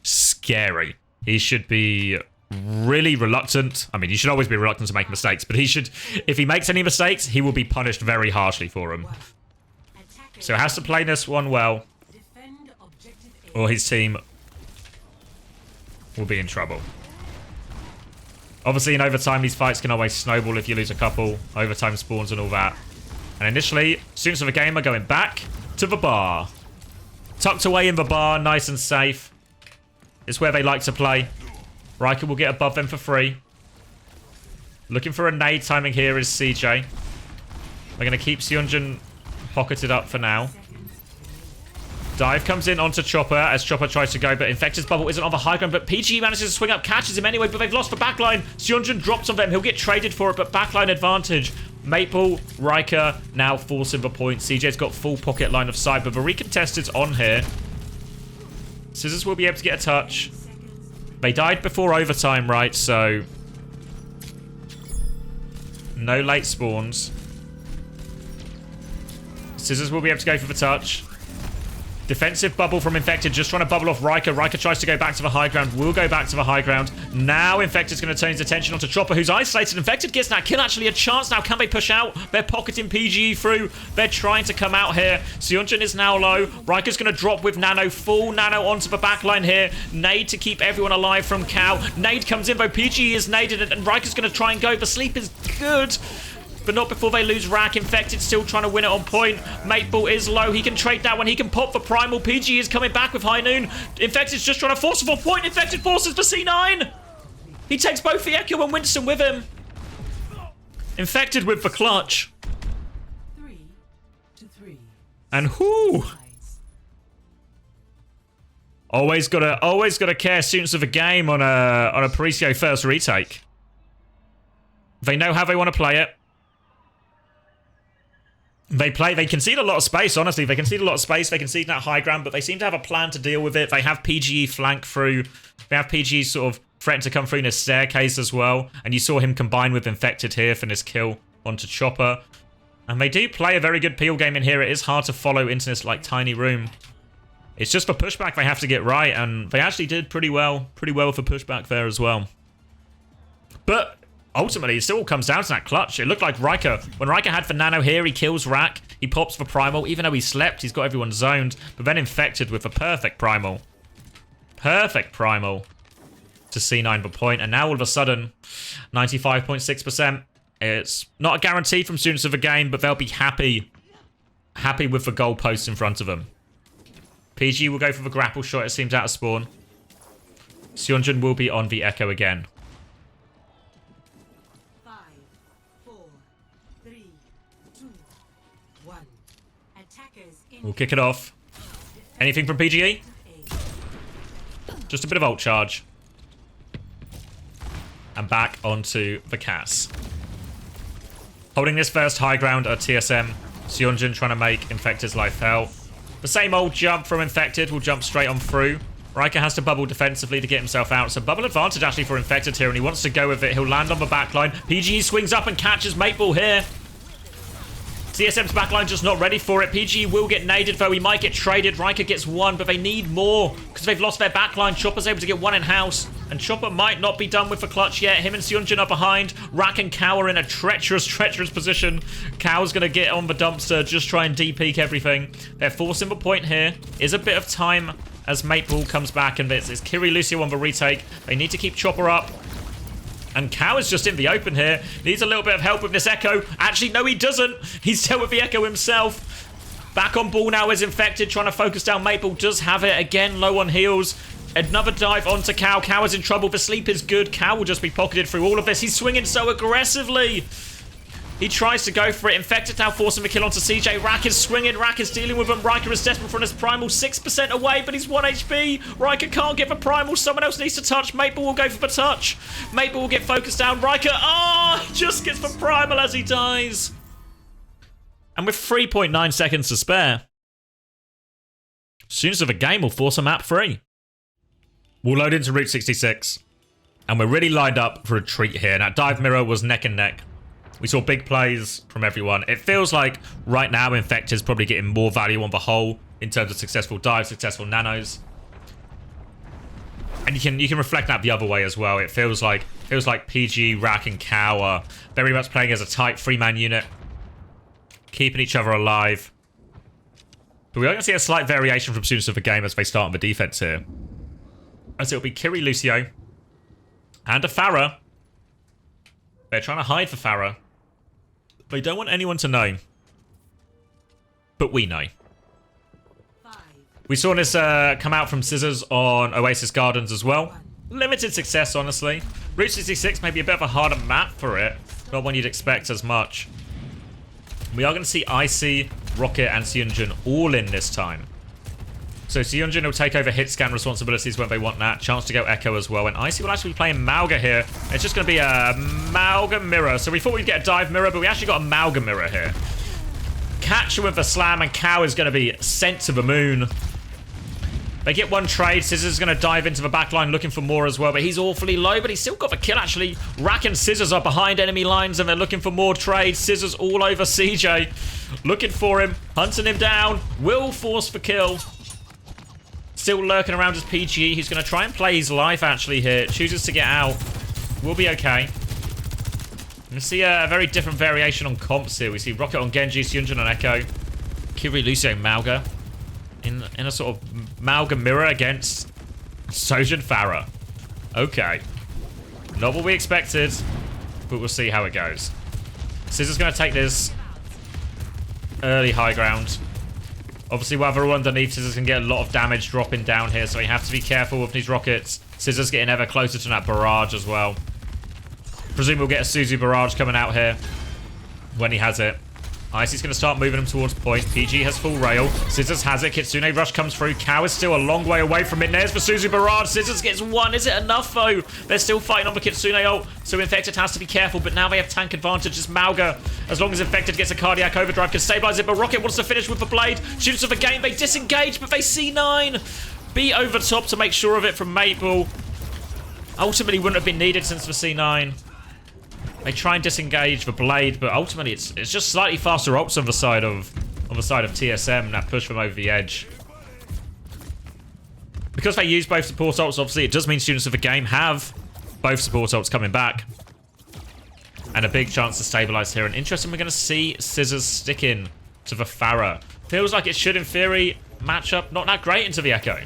scary. He should be really reluctant. I mean, he should always be reluctant to make mistakes, but he should, if he makes any mistakes, he will be punished very harshly for them. So he has to play this one well, or his team will be in trouble. Obviously, in overtime, these fights can always snowball if you lose a couple. Overtime spawns and all that. And initially, Students of the Game are going back to the bar. Tucked away in the bar, nice and safe. It's where they like to play. Riker will get above them for free. Looking for a nade timing here is CJ. They're going to keep Seonjun pocketed up for now. Dive comes in onto Chopper as Chopper tries to go, but Infected's bubble isn't on the high ground, but PG manages to swing up, catches him anyway, but they've lost the backline. Seonjun drops on them. He'll get traded for it, but backline advantage. Maple, Riker now forcing the point. CJ's got full pocket line of sight, but the recontested's on here. Scissors will be able to get a touch. They died before overtime, right? So no late spawns. Scissors will be able to go for the touch. Defensive bubble from Infected, just trying to bubble off Riker. Riker tries to go back to the high ground, will go back to the high ground. Now Infected's going to turn his attention onto Chopper, who's isolated. Infected gets that kill, actually a chance now. Can they push out? They're pocketing PGE through. They're trying to come out here. Seonjun is now low. Riker's going to drop with Nano, full Nano onto the backline here. Nade to keep everyone alive from Cow. Nade comes in, though PGE is naded, and Riker's going to try and go. The sleep is good, but not before they lose Rack. Infected still trying to win it on point. Maple is low. He can trade that one. He can pop for Primal. PG is coming back with High Noon. Infected's just trying to force it for point. Infected forces for C9. He takes both the Echo and Winston with him. Infected with the clutch. 3-3. And whoo! Always gotta care Students of the Game on a Paricio first retake. They know how they want to play it. They concede a lot of space, honestly. They concede a lot of space. They concede that high ground, but they seem to have a plan to deal with it. They have PGE flank through. They have PGE sort of threaten to come through in a staircase as well. And you saw him combine with Infected here for this kill onto Chopper. And they do play a very good peel game in here. It is hard to follow into this like tiny room. It's just for pushback they have to get right, and they actually did pretty well for pushback there as well. But ultimately, it still comes down to that clutch. It looked like Riker, when Riker had for Nano here, he kills Rack. He pops for Primal. Even though he slept, he's got everyone zoned. But then Infected with a perfect Primal. Perfect Primal to C9 the point. And now all of a sudden, 95.6%. It's not a guarantee from Students of the Game, but they'll be happy with the goalposts in front of them. PG will go for the grapple shot, it seems, out of spawn. Seonjun will be on the Echo again. 5, 4, 3, 2, 1. Attackers in. We'll kick it off. Anything from PGE? Just a bit of ult charge. And back onto the Cass. Holding this first high ground at TSM. Seonjun trying to make Infected's life hell. The same old jump from Infected will jump straight on through. Riker has to bubble defensively to get himself out. So bubble advantage actually for Infected here, and he wants to go with it. He'll land on the backline. PGE swings up and catches Maple here. TSM's backline just not ready for it. PGE will get naded, though. He might get traded. Riker gets one, but they need more because they've lost their backline. Chopper's able to get one in-house, and Chopper might not be done with the clutch yet. Him and Seonjun are behind. Rack and Cow are in a treacherous position. Cow's going to get on the dumpster, just try and de-peek everything. They're forcing the point here. Is a bit of time as Maple comes back, and it's Kiri Lucio on the retake. They need to keep Chopper up. And Cow is just in the open here. Needs a little bit of help with this Echo. Actually, no, he doesn't. He's dealt with the Echo himself. Back on ball now is Infected, trying to focus down Maple. Does have it. Again, low on heals. Another dive onto Cow. Cow is in trouble. The sleep is good. Cow will just be pocketed through all of this. He's swinging so aggressively. He tries to go for it. Infected now forcing the kill onto CJ. Rack is swinging. Rack is dealing with him. Riker is desperate for his Primal. 6% away, but he's 1 HP. Riker can't get the Primal. Someone else needs to touch. Maple will go for the touch. Maple will get focused down. Riker, he just gets the Primal as he dies. And with 3.9 seconds to spare, Students of the Game will force a map 3. We'll load into Route 66. And we're really lined up for a treat here. Now, Dive Mirror was neck and neck. We saw big plays from everyone. It feels like right now Infected's probably getting more value on the whole in terms of successful dives, successful nanos. And you can reflect that the other way as well. It feels like PG, Rack, and Cow are very much playing as a tight 3-man unit, keeping each other alive. But we are going to see a slight variation from Students of the Game as they start on the defense here. As it'll be Kiri, Lucio, and a Pharah. They're trying to hide for Pharah. They don't want anyone to know. But we know. We saw this come out from Scissors on Oasis Gardens as well. Limited success, honestly. Route 66 may be a bit of a harder map for it. Not one you'd expect as much. We are going to see Icy, Rocket, and Seunjin all in this time. So Seunjin will take over hit scan responsibilities when they want that. Chance to go Echo as well. And Icy will actually be playing Mauga here. It's just going to be a Mauga Mirror. So we thought we'd get a Dive Mirror, but we actually got a Mauga Mirror here. Catcher with the slam, and Cow is going to be sent to the moon. They get one trade. Scissors is going to dive into the backline looking for more as well, but he's awfully low, but he's still got the kill, actually. Rack and Scissors are behind enemy lines, and they're looking for more trades. Scissors all over CJ. Looking for him, hunting him down. Will force the kill. Still lurking around as PGE. He's going to try and play his life, actually, here. Chooses to get out. We'll be okay. We see a very different variation on comps here. We see Rocket on Genji, Seunjin on Echo. Kiri, Lucio, Mauga. In a sort of Mauga Mirror against Sojin Pharah. Okay. Not what we expected, but we'll see how it goes. Scissors going to take this early high ground. Obviously, while they're all underneath, Scissors can get a lot of damage dropping down here, so you have to be careful with these rockets. Scissors getting ever closer to that barrage as well. Presume we'll get a Suzu barrage coming out here when he has it. Icy's going to start moving him towards point. PG has full rail. Scissors has it. Kitsune Rush comes through. Cow is still a long way away from it. There's the Suzu barrage. Scissors gets one. Is it enough, though? They're still fighting on the Kitsune ult, so Infected has to be careful, but now they have tank advantage as Mauga. As long as Infected gets a cardiac overdrive, can stabilize it, but Rocket wants to finish with the blade. Students of the Game, they disengage, but they C9. Be over top to make sure of it from Maple. Ultimately wouldn't have been needed since the C9. They try and disengage the blade, but ultimately it's just slightly faster ults on the side of TSM that push them over the edge. Because they use both support ults, obviously it does mean Students of the Game have both support ults coming back. And a big chance to stabilize here. And interesting, we're going to see Scissors stick in to the Pharah. Feels like it should, in theory, match up not that great into the Echo.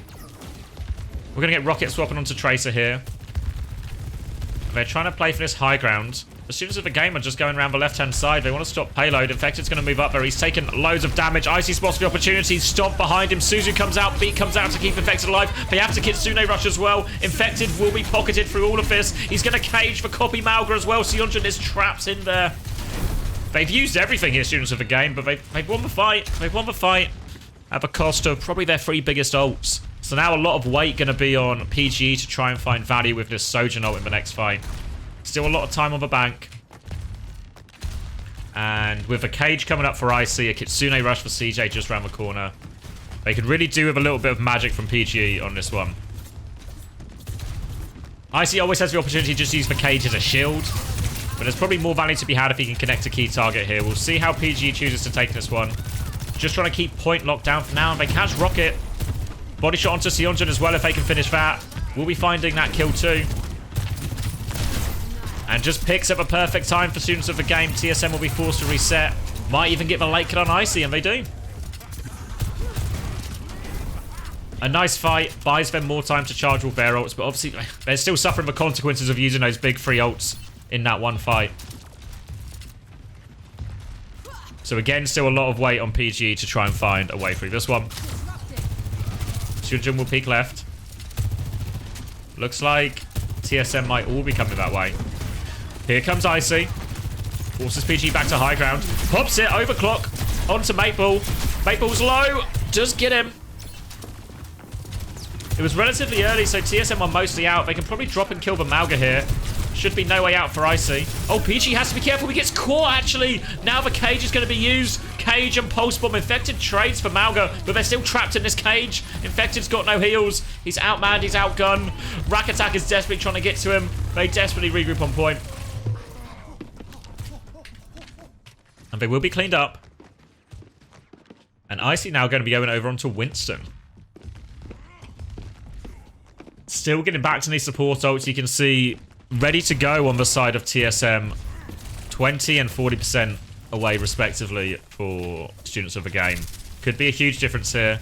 We're going to get Rocket swapping onto Tracer here. They're trying to play for this high ground. The Students of the Game are just going around the left-hand side. They want to stop payload. Infected's going to move up there. He's taken loads of damage. Icy spots the opportunity. Stomp behind him. Suzu comes out. Beat comes out to keep Infected alive. They have to Kitsune Rush as well. Infected will be pocketed through all of this. He's going to cage for copy Mauga as well. Seunjin is trapped in there. They've used everything here, Students of the Game, but they've won the fight. They've won the fight at the cost of probably their 3 biggest ults. So now a lot of weight going to be on PGE to try and find value with this Sojin ult in the next fight. Still a lot of time on the bank. And with a cage coming up for Icy, a Kitsune Rush for CJ just around the corner. They could really do with a little bit of magic from PGE on this one. Icy always has the opportunity to just use the cage as a shield. But there's probably more value to be had if he can connect a key target here. We'll see how PGE chooses to take this one. Just trying to keep point locked down for now. And they catch Rocket. Body shot onto Seunjin as well if they can finish that. We'll be finding that kill too. And just picks up a perfect time for Students of the Game. TSM will be forced to reset. Might even get the late kill on Icy, and they do. A nice fight. Buys them more time to charge with their ults. But obviously, they're still suffering the consequences of using those big free ults in that one fight. So again, still a lot of weight on PGE to try and find a way through this one. Shunjun will peek left. Looks like TSM might all be coming that way. Here comes Icy. Forces PG back to high ground. Pops it, overclock. Onto Maple. Maple's low. Does get him. It was relatively early, so TSM are mostly out. They can probably drop and kill the Mauga here. Should be no way out for Icy. Oh, PG has to be careful. He gets caught, actually. Now the cage is going to be used. Cage and Pulse Bomb. Infected trades for Mauga, but they're still trapped in this cage. Infected's got no heals. He's outmanned. He's outgunned. Rack Attack is desperately trying to get to him. They desperately regroup on point. And they will be cleaned up. And Icy now going to be going over onto Winston. Still getting back to these support ults. You can see ready to go on the side of TSM. 20 and 40% away, respectively, for students of the game. Could be a huge difference here.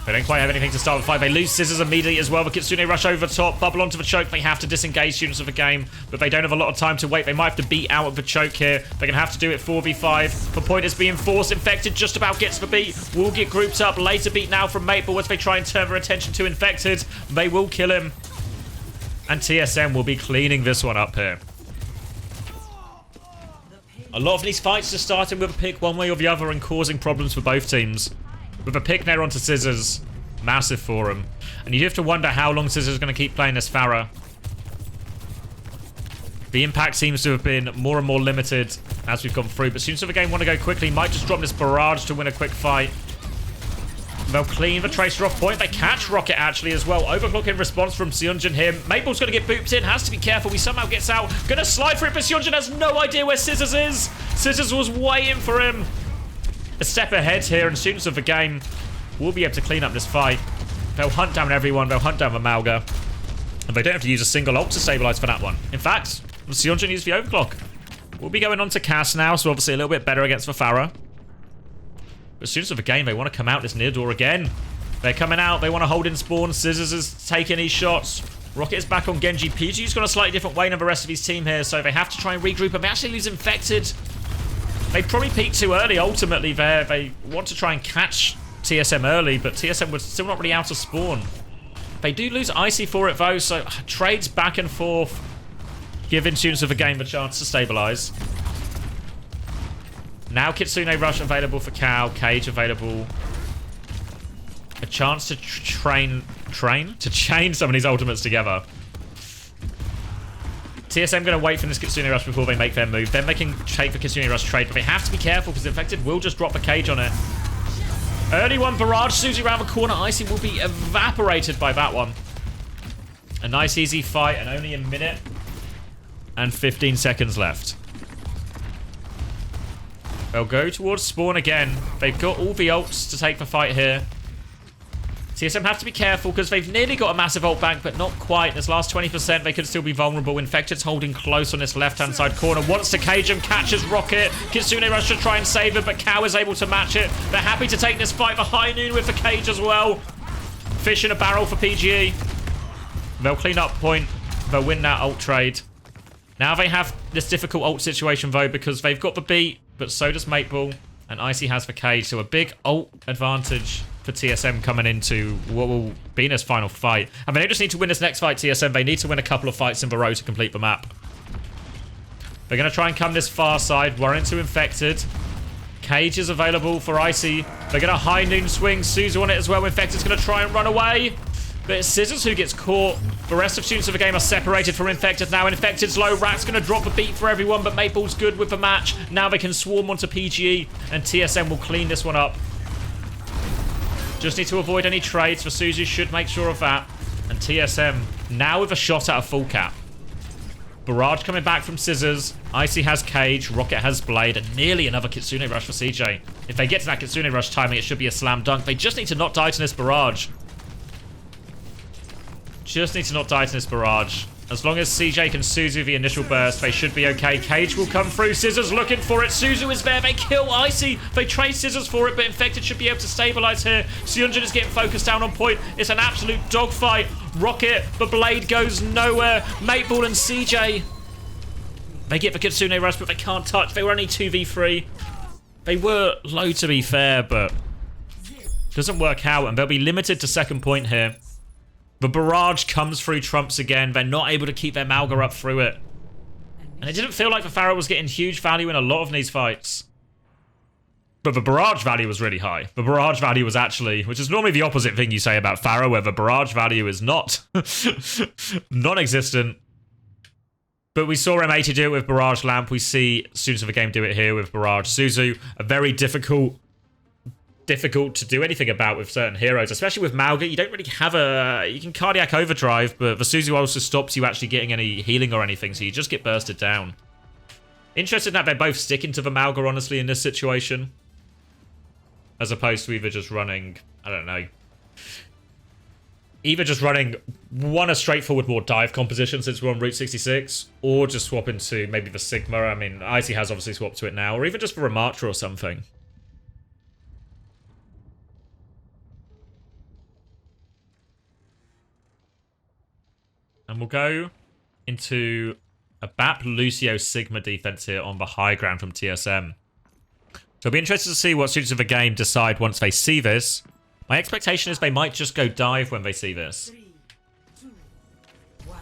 They don't quite have anything to start the fight. They lose Scissors immediately as well. The Kitsune rush over the top, bubble onto the choke. They have to disengage students of the game, but they don't have a lot of time to wait. They might have to beat out of the choke here. They're going to have to do it 4v5. The point is being forced. Infected just about gets the beat. Will get grouped up. Later beat now from Maple as they try and turn their attention to Infected. They will kill him. And TSM will be cleaning this one up here. A lot of these fights are starting with a pick one way or the other and causing problems for both teams. With a pick there onto Scissors, massive for him. And you have to wonder how long Scissors is going to keep playing this Pharah. The impact seems to have been more and more limited as we've gone through. But students of the game want to go quickly. Might just drop this barrage to win a quick fight. They'll clean the Tracer off point. They catch Rocket actually as well. Overclock in response from Seonjin here. Maple's going to get booped in. Has to be careful. He somehow gets out. Going to slide for it, but Seonjin has no idea where Scissors is. Scissors was waiting for him. A step ahead here, and students of the game will be able to clean up this fight. They'll hunt down everyone. They'll hunt down the Mauga. And they don't have to use a single ult to stabilize for that one. In fact, Seonjin used the overclock. We'll be going on to Cass now, so obviously a little bit better against the Pharah. But students of the game, they want to come out this near door again. They're coming out. They want to hold in spawn. Scissors is taking these shots. Rocket is back on Genji. PG's got a slightly different way than the rest of his team here, so they have to try and regroup. And they actually lose Infected. They probably peaked too early, ultimately, there. They want to try and catch TSM early, but TSM was still not really out of spawn. They do lose Icy for it, though, so trades back and forth, giving students of the game a chance to stabilize. Now Kitsune Rush available for Cow, Cage available. A chance to chain some of these ultimates together. TSM going to wait for this Kitsune Rush before they make their move. Then they can take the Kitsune Rush trade, but they have to be careful because Infected will just drop a cage on it. Early one, barrage, Susie around the corner. Icy will be evaporated by that one. A nice easy fight and only a minute and 15 seconds left. They'll go towards spawn again. They've got all the ults to take the fight here. TSM have to be careful because they've nearly got a massive ult bank, but not quite. This last 20%, they could still be vulnerable. Infected's holding close on this left-hand side corner. Wants to cage him, catches Rocket. Kitsune Rush to try and save him, but Cow is able to match it. They're happy to take this fight. The High Noon with the cage as well. Fish in a barrel for PGE. They'll clean up point. They'll win that ult trade. Now they have this difficult ult situation, though, because they've got the beat, but so does Maple. And Icy has the cage, so a big ult advantage for TSM coming into what will be this final fight. And they don't just need to win this next fight, TSM. They need to win a couple of fights in a row to complete the map. They're going to try and come this far side. We're into Infected. Cage is available for Icy. They're going to High Noon swing. Suzu on it as well. Infected's going to try and run away. But it's Scissors who gets caught. The rest of students of the game are separated from Infected now. Infected's low. Rat's going to drop a beat for everyone, but Maple's good with the match. Now they can swarm onto PGE, and TSM will clean this one up. Just need to avoid any trades, for Suzu should make sure of that. And TSM now with a shot at a full cap. Barrage coming back from Scissors. Icy has Cage. Rocket has Blade. And nearly another Kitsune Rush for CJ. If they get to that Kitsune Rush timing, it should be a slam dunk. They just need to not die to this Barrage. Just need to not die to this Barrage. As long as CJ can Suzu the initial burst, they should be okay. Cage will come through. Scissors looking for it. Suzu is there. They kill Icy. They trade Scissors for it, but Infected should be able to stabilize here. Seonjin is getting focused down on point. It's an absolute dogfight. Rocket, the blade goes nowhere. Mateball and CJ. They get the Kitsune Rush, but they can't touch. They were only 2v3. They were low, to be fair, but doesn't work out, and they'll be limited to second point here. The barrage comes through Trumps again. They're not able to keep their Malga up through it. And it didn't feel like the Pharaoh was getting huge value in a lot of these fights. But the barrage value was really high. The barrage value was actually, which is normally the opposite thing you say about Pharaoh, where the barrage value is not non-existent. But we saw M80 do it with Barrage Lamp. We see Students of the Game do it here with Barrage Suzu. A very difficult to do anything about with certain heroes, especially with Malga. You don't really have you can cardiac overdrive, but the Suzu also stops you actually getting any healing or anything, so you just get bursted down. Interested that they're both sticking to the Malga, honestly, in this situation, as opposed to either just running, I don't know, either just running a straightforward more dive composition since we're on Route 66, or just swapping to maybe the Sigma. I mean, Icy has obviously swapped to it now, or even just for a Ramatra or something. And we'll go into a BAP Lucio Sigma defense here on the high ground from TSM. So I'll be interested to see what Students of the Game decide once they see this. My expectation is they might just go dive when they see this. 3, 2, 1.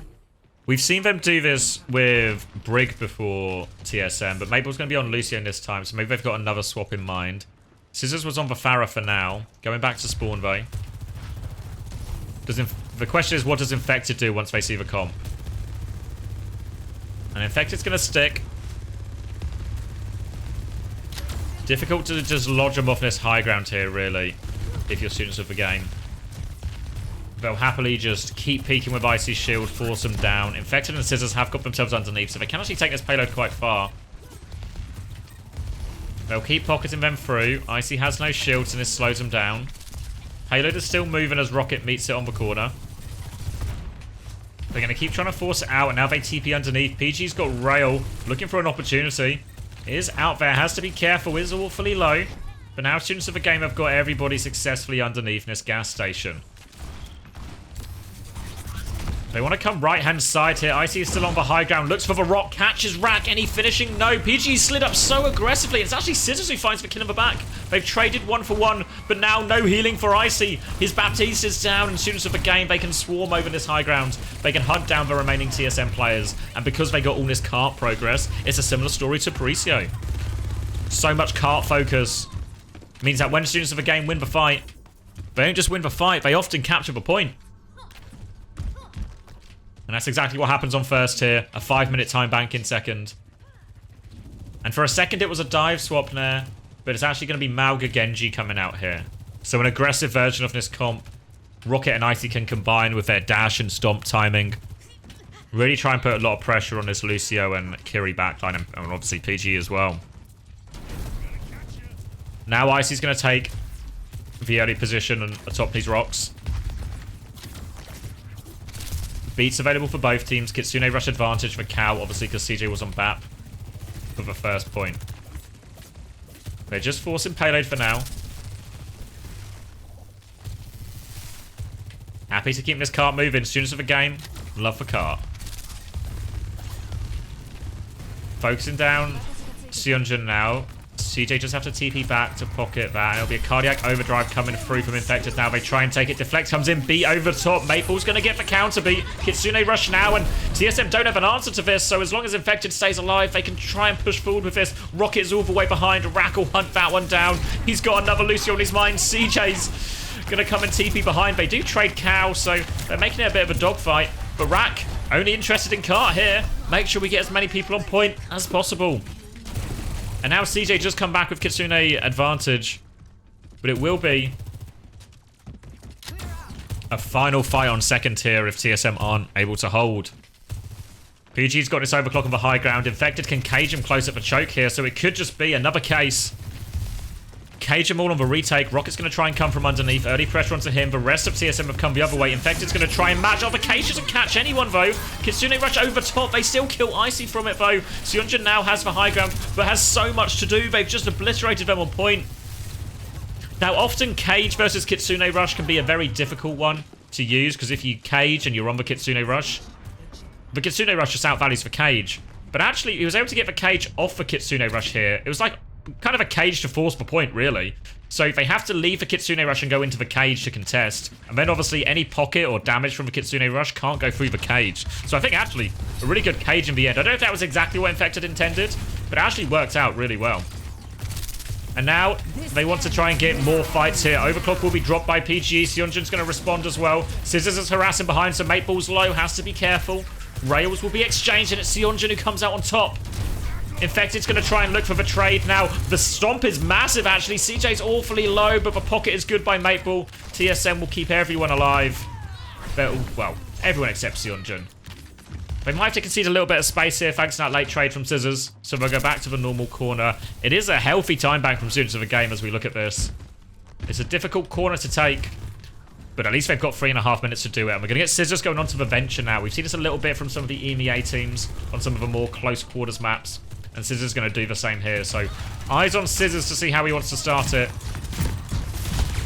We've seen them do this with Brig before TSM, but maybe it's going to be on Lucio this time, so maybe they've got another swap in mind. Scissors was on the Pharah for now. Going back to spawn though. The question is, what does Infected do once they see the comp? And Infected's going to stick. Difficult to just lodge them off this high ground here, really, if you're Students of the Game. They'll happily just keep peeking with Icy's shield, force them down. Infected and Scissors have got themselves underneath, so they can actually take this payload quite far. They'll keep pocketing them through. Icy has no shields and this slows them down. Payload is still moving as Rocket meets it on the corner. They're going to keep trying to force it out, and now they TP underneath. PG's got Rail, looking for an opportunity. Is out there, has to be careful, is awfully low. But now Students of the Game have got everybody successfully underneath this gas station. They want to come right-hand side here. Icy is still on the high ground. Looks for the rock. Catches Rack. Any finishing? No. PG slid up so aggressively. It's actually Scissors who finds the kill in the back. They've traded 1 for 1, but now no healing for Icy. His Baptiste is down, and Students of the Game, they can swarm over this high ground. They can hunt down the remaining TSM players. And because they got all this cart progress, it's a similar story to Paricio. So much cart focus means that when Students of the Game win the fight, they don't just win the fight, they often capture the point. And that's exactly what happens on first here. A 5-minute time bank in second. And for a second it was a dive swap there. But it's actually going to be Malga Genji coming out here. So an aggressive version of this comp. Rocket and Icy can combine with their dash and stomp timing. Really try and put a lot of pressure on this Lucio and Kiri backline. And obviously PG as well. Now Icy's going to take the early position atop these rocks. Beats available for both teams. Kitsune rush advantage for Cow, obviously, because CJ was on BAP for the first point. They're just forcing payload for now. Happy to keep this cart moving. Students of the Game, love for cart. Focusing down Seonjin now. CJ just have to TP back to pocket that. And it'll be a cardiac overdrive coming through from Infected now. They try and take it. Deflect comes in. Beat over the top. Maple's going to get the counter beat. Kitsune rush now. And TSM don't have an answer to this. So as long as Infected stays alive, they can try and push forward with this. Rocket's all the way behind. Rack will hunt that one down. He's got another Lucio on his mind. CJ's going to come and TP behind. They do trade Cow, so they're making it a bit of a dogfight. But Rack, only interested in cart here. Make sure we get as many people on point as possible. And now CJ just come back with Kitsune advantage. But it will be a final fight on second tier if TSM aren't able to hold. PG's got this overclock on the high ground. Infected can cage him close up for choke here, so it could just be another case. cage them all on the retake. Rocket's going to try and come from underneath. Early pressure onto him. The rest of TSM have come the other way. Infected's going to try and match. Oh, the cage doesn't catch anyone, though. Kitsune Rush over top. They still kill Icy from it, though. Seonjin now has the high ground, but has so much to do. They've just obliterated them on point. Now, often cage versus Kitsune Rush can be a very difficult one to use, because if you cage and you're on the Kitsune Rush, the Kitsune Rush just outvalues the cage. But actually, he was able to get the cage off the Kitsune Rush here. It was like kind of a cage to force the point, really. So they have to leave the Kitsune Rush and go into the cage to contest. And then obviously any pocket or damage from the Kitsune Rush can't go through the cage. So I think actually a really good cage in the end. I don't know if that was exactly what Infected intended, but it actually worked out really well. And now they want to try and get more fights here. Overclock will be dropped by PGE. Seonjin's going to respond as well. Scissors is harassing behind, so Mateball's low. Has to be careful. Rails will be exchanged, and it's Seonjin who comes out on top. Infected's going to try and look for the trade now. The stomp is massive, actually. CJ's awfully low, but the pocket is good by Mateball. TSM will keep everyone alive. Well, everyone except Seonjin. They might have to concede a little bit of space here thanks to that late trade from Scissors. So they'll go back to the normal corner. It is a healthy time bank from Students of the Game as we look at this. It's a difficult corner to take, but at least they've got 3.5 minutes to do it. And we're going to get Scissors going on to the Venture now. We've seen this a little bit from some of the EMEA teams on some of the more close quarters maps. And Scissors going to do the same here. So eyes on Scissors to see how he wants to start it.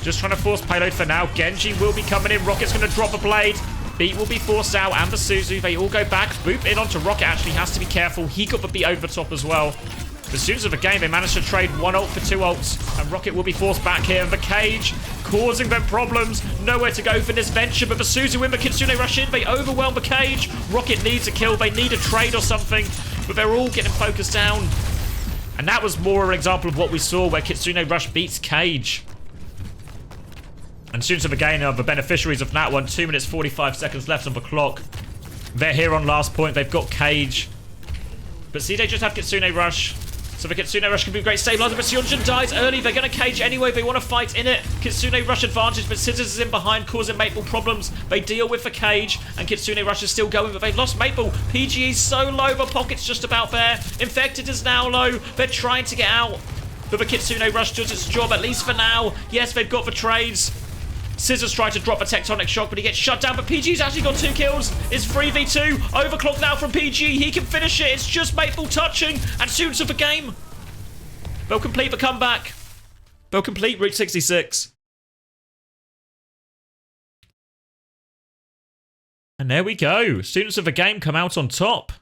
Just trying to force payload for now. Genji will be coming in. Rocket's going to drop a blade. Beat will be forced out, and the Suzu. They all go back. Boop in onto Rocket. Actually has to be careful. He got the beat over the top as well. The Students of the Game, they managed to trade 1 ult for 2 ults, and Rocket will be forced back here. And the cage causing them problems. Nowhere to go for this Venture, but the Suzu and the Kitsune rush in. They overwhelm the cage. Rocket needs a kill. They need a trade or something, but they're all getting focused down. And that was more an example of what we saw where Kitsune Rush beats cage. And Students of the Game are the beneficiaries of that one. 2 minutes 45 seconds left on the clock. They're here on last point. They've got cage. But CJ just have Kitsune Rush. So the Kitsune Rush can be a great stabilizer, but Seonjin dies early. They're going to cage anyway. They want to fight in it. Kitsune Rush advantage, but Scissors is in behind, causing Maple problems. They deal with the cage, and Kitsune Rush is still going, but they've lost Maple. PGE's so low, the pocket's just about there. Infected is now low. They're trying to get out, but the Kitsune Rush does its job, at least for now. Yes, they've got the trades. Scissors tried to drop a tectonic shock, but he gets shut down. But PG's actually got 2 kills. It's 3v2. Overclock now from PG. He can finish it. It's just Maple touching. And Students of the Game, they'll complete the comeback. They'll complete Route 66. And there we go. Students of the Game come out on top.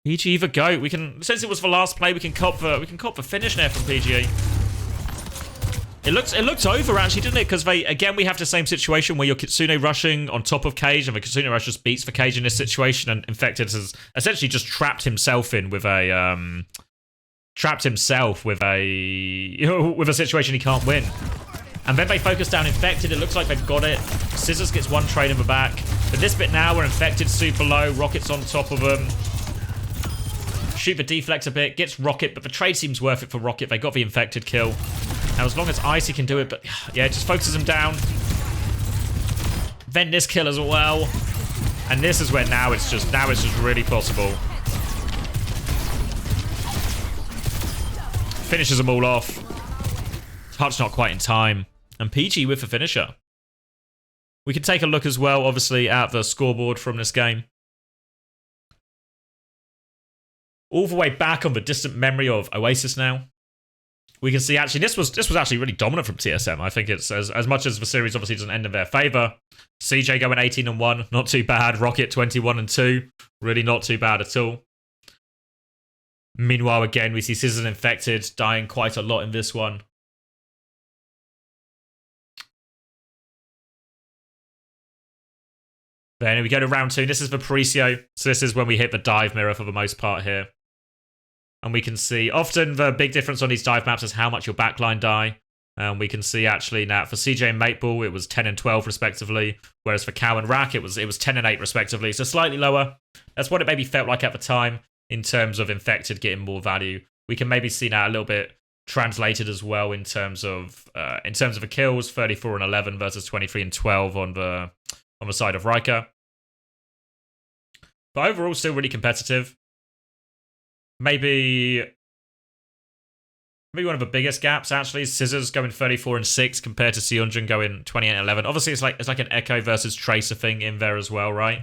PG the GOAT. We can, since it was the last play, we can cop the finish there from PGE. It looks over, actually, didn't it? Because we have the same situation where you're Kitsune Rushing on top of cage, and the Kitsune Rush just beats the cage in this situation, and Infected has essentially just trapped himself with a situation he can't win. And then they focus down Infected. It looks like they've got it. Scissors gets 1 trade in the back. But this bit now where Infected's super low, Rocket's on top of them. Shoot the deflect a bit, gets Rocket, but the trade seems worth it for Rocket. They got the Infected kill. Now, as long as Icy can do it, but yeah, it just focuses him down. Then this kill as well. And this is where now it's just really possible. Finishes them all off. Touch not quite in time. And PG with the finisher. We can take a look as well, obviously, at the scoreboard from this game. All the way back on the distant memory of Oasis now. We can see, actually, this was actually really dominant from TSM. I think it's, as much as the series obviously doesn't end in their favor. CJ going 18-1, not too bad. Rocket 21-2, really not too bad at all. Meanwhile, again, we see Scissors Infected dying quite a lot in this one. Then we go to round 2. This is Vapricio. So this is when we hit the dive mirror for the most part here. And we can see often the big difference on these dive maps is how much your backline die. And we can see actually now for CJ and Mateball, it was 10 and 12 respectively. Whereas for Cow and Rack, it was 10 and 8 respectively. So slightly lower. That's what it maybe felt like at the time in terms of Infected getting more value. We can maybe see now a little bit translated as well in terms of the kills, 34 and 11 versus 23 and 12 on the side of Riker. But overall, still really competitive. Maybe maybe one of the biggest gaps actually. Scissors going 34-6 compared to Seonjun going 28-11. Obviously, it's like an Echo versus Tracer thing in there as well, right?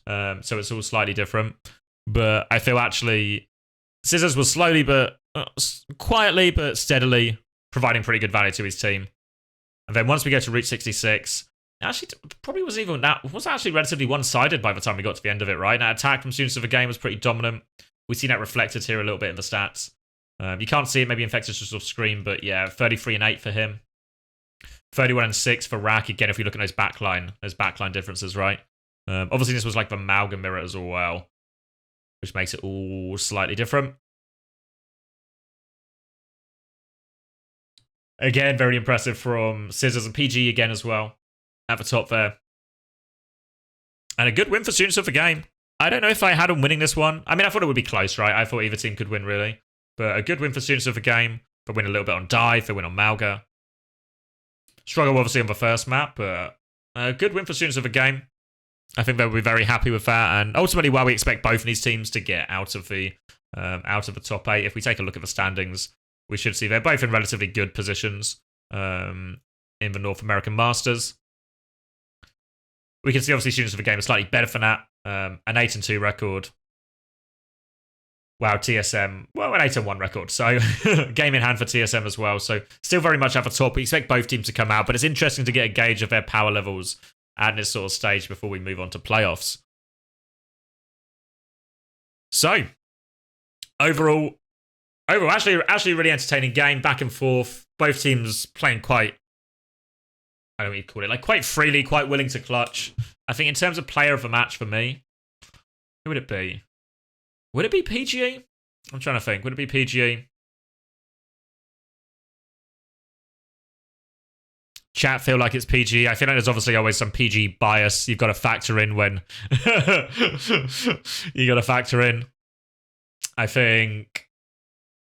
So it's all slightly different. But I feel actually Scissors was slowly but quietly but steadily providing pretty good value to his team. And then once we go to Route 66, actually probably wasn't even that, was actually relatively one-sided by the time we got to the end of it, right? That attack from Students of the Game was pretty dominant. We see that reflected here a little bit in the stats. You can't see it maybe in Infected just off screen, but yeah, 33-8 for him. 31-6 for Rack. Again, if we look at those backline differences, right? Obviously, this was like the Malga mirror as well, which makes it all slightly different. Again, very impressive from Scissors and PG again as well at the top there. And a good win for Students of the Game. I don't know if I had them winning this one. I mean, I thought it would be close, right? I thought either team could win, really. But a good win for Students of the Game. They win a little bit on Dive. They win on Malga. Struggle, obviously, on the first map. But a good win for Students of the Game. I think they'll be very happy with that. And ultimately, while we expect both of these teams to get out of the top 8, if we take a look at the standings, we should see they're both in relatively good positions in the North American Masters. We can see, obviously, Students of the Game are slightly better for that. An 8-2 record. Wow, TSM, well, an 8-1 record. So, game in hand for TSM as well. So, still very much at the top. We expect both teams to come out, but it's interesting to get a gauge of their power levels at this sort of stage before we move on to playoffs. So, overall, actually really entertaining game, back and forth. Both teams playing quite, I don't know what you'd call it, like quite freely, quite willing to clutch. I think in terms of player of the match for me, who would it be? Would it be PGE? I'm trying to think. Would it be PGE? Chat feel like it's PG. I feel like there's obviously always some PG bias you've got to factor in when you got to factor in. I think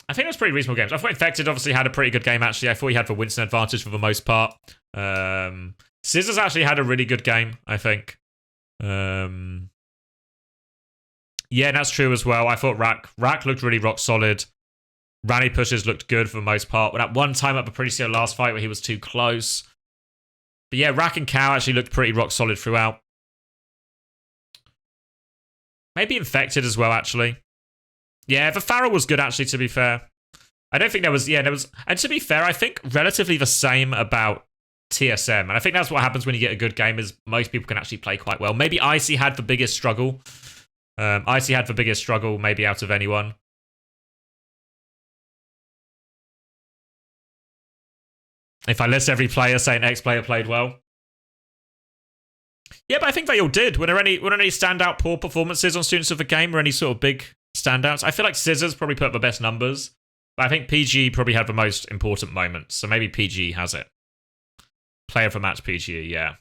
it was pretty reasonable games. I thought Infected obviously had a pretty good game, actually. I thought he had the Winston advantage for the most part. Scissors actually had a really good game, I think. Yeah, that's true as well. I thought Rack looked really rock solid. Rally pushes looked good for the most part. But at one time up a pretty slow last fight where he was too close. But yeah, Rack and Cow actually looked pretty rock solid throughout. Maybe Infected as well, actually. Yeah, the Pharaoh was good, actually, to be fair. I don't think there was... And to be fair, I think relatively the same about TSM. And I think that's what happens when you get a good game, is most people can actually play quite well. Maybe Icy had the biggest struggle. Icy had the biggest struggle, maybe out of anyone. If I list every player saying X player played well. Yeah, but I think they all did. Were there any standout poor performances on Students of the Game, or any sort of big standouts? I feel like Scissors probably put up the best numbers, but I think PG probably had the most important moments. So maybe PG has it. Player for match PG, yeah.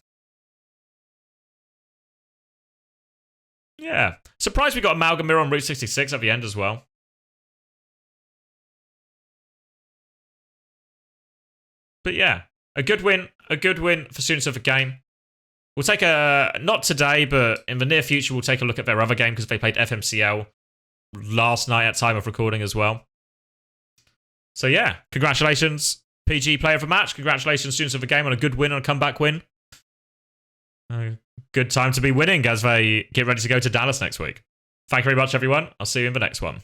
Yeah. Surprised we got Amalgamir on Route 66 at the end as well. But yeah, a good win for Students of the Game. We'll take not today, but in the near future, we'll take a look at their other game, because they played FMCL last night at time of recording as well. So yeah, congratulations, PG player of the match. Congratulations, Students of the Game, on a good win, on a comeback win. Good time to be winning as they get ready to go to Dallas next week. Thank you very much, everyone. I'll see you in the next one.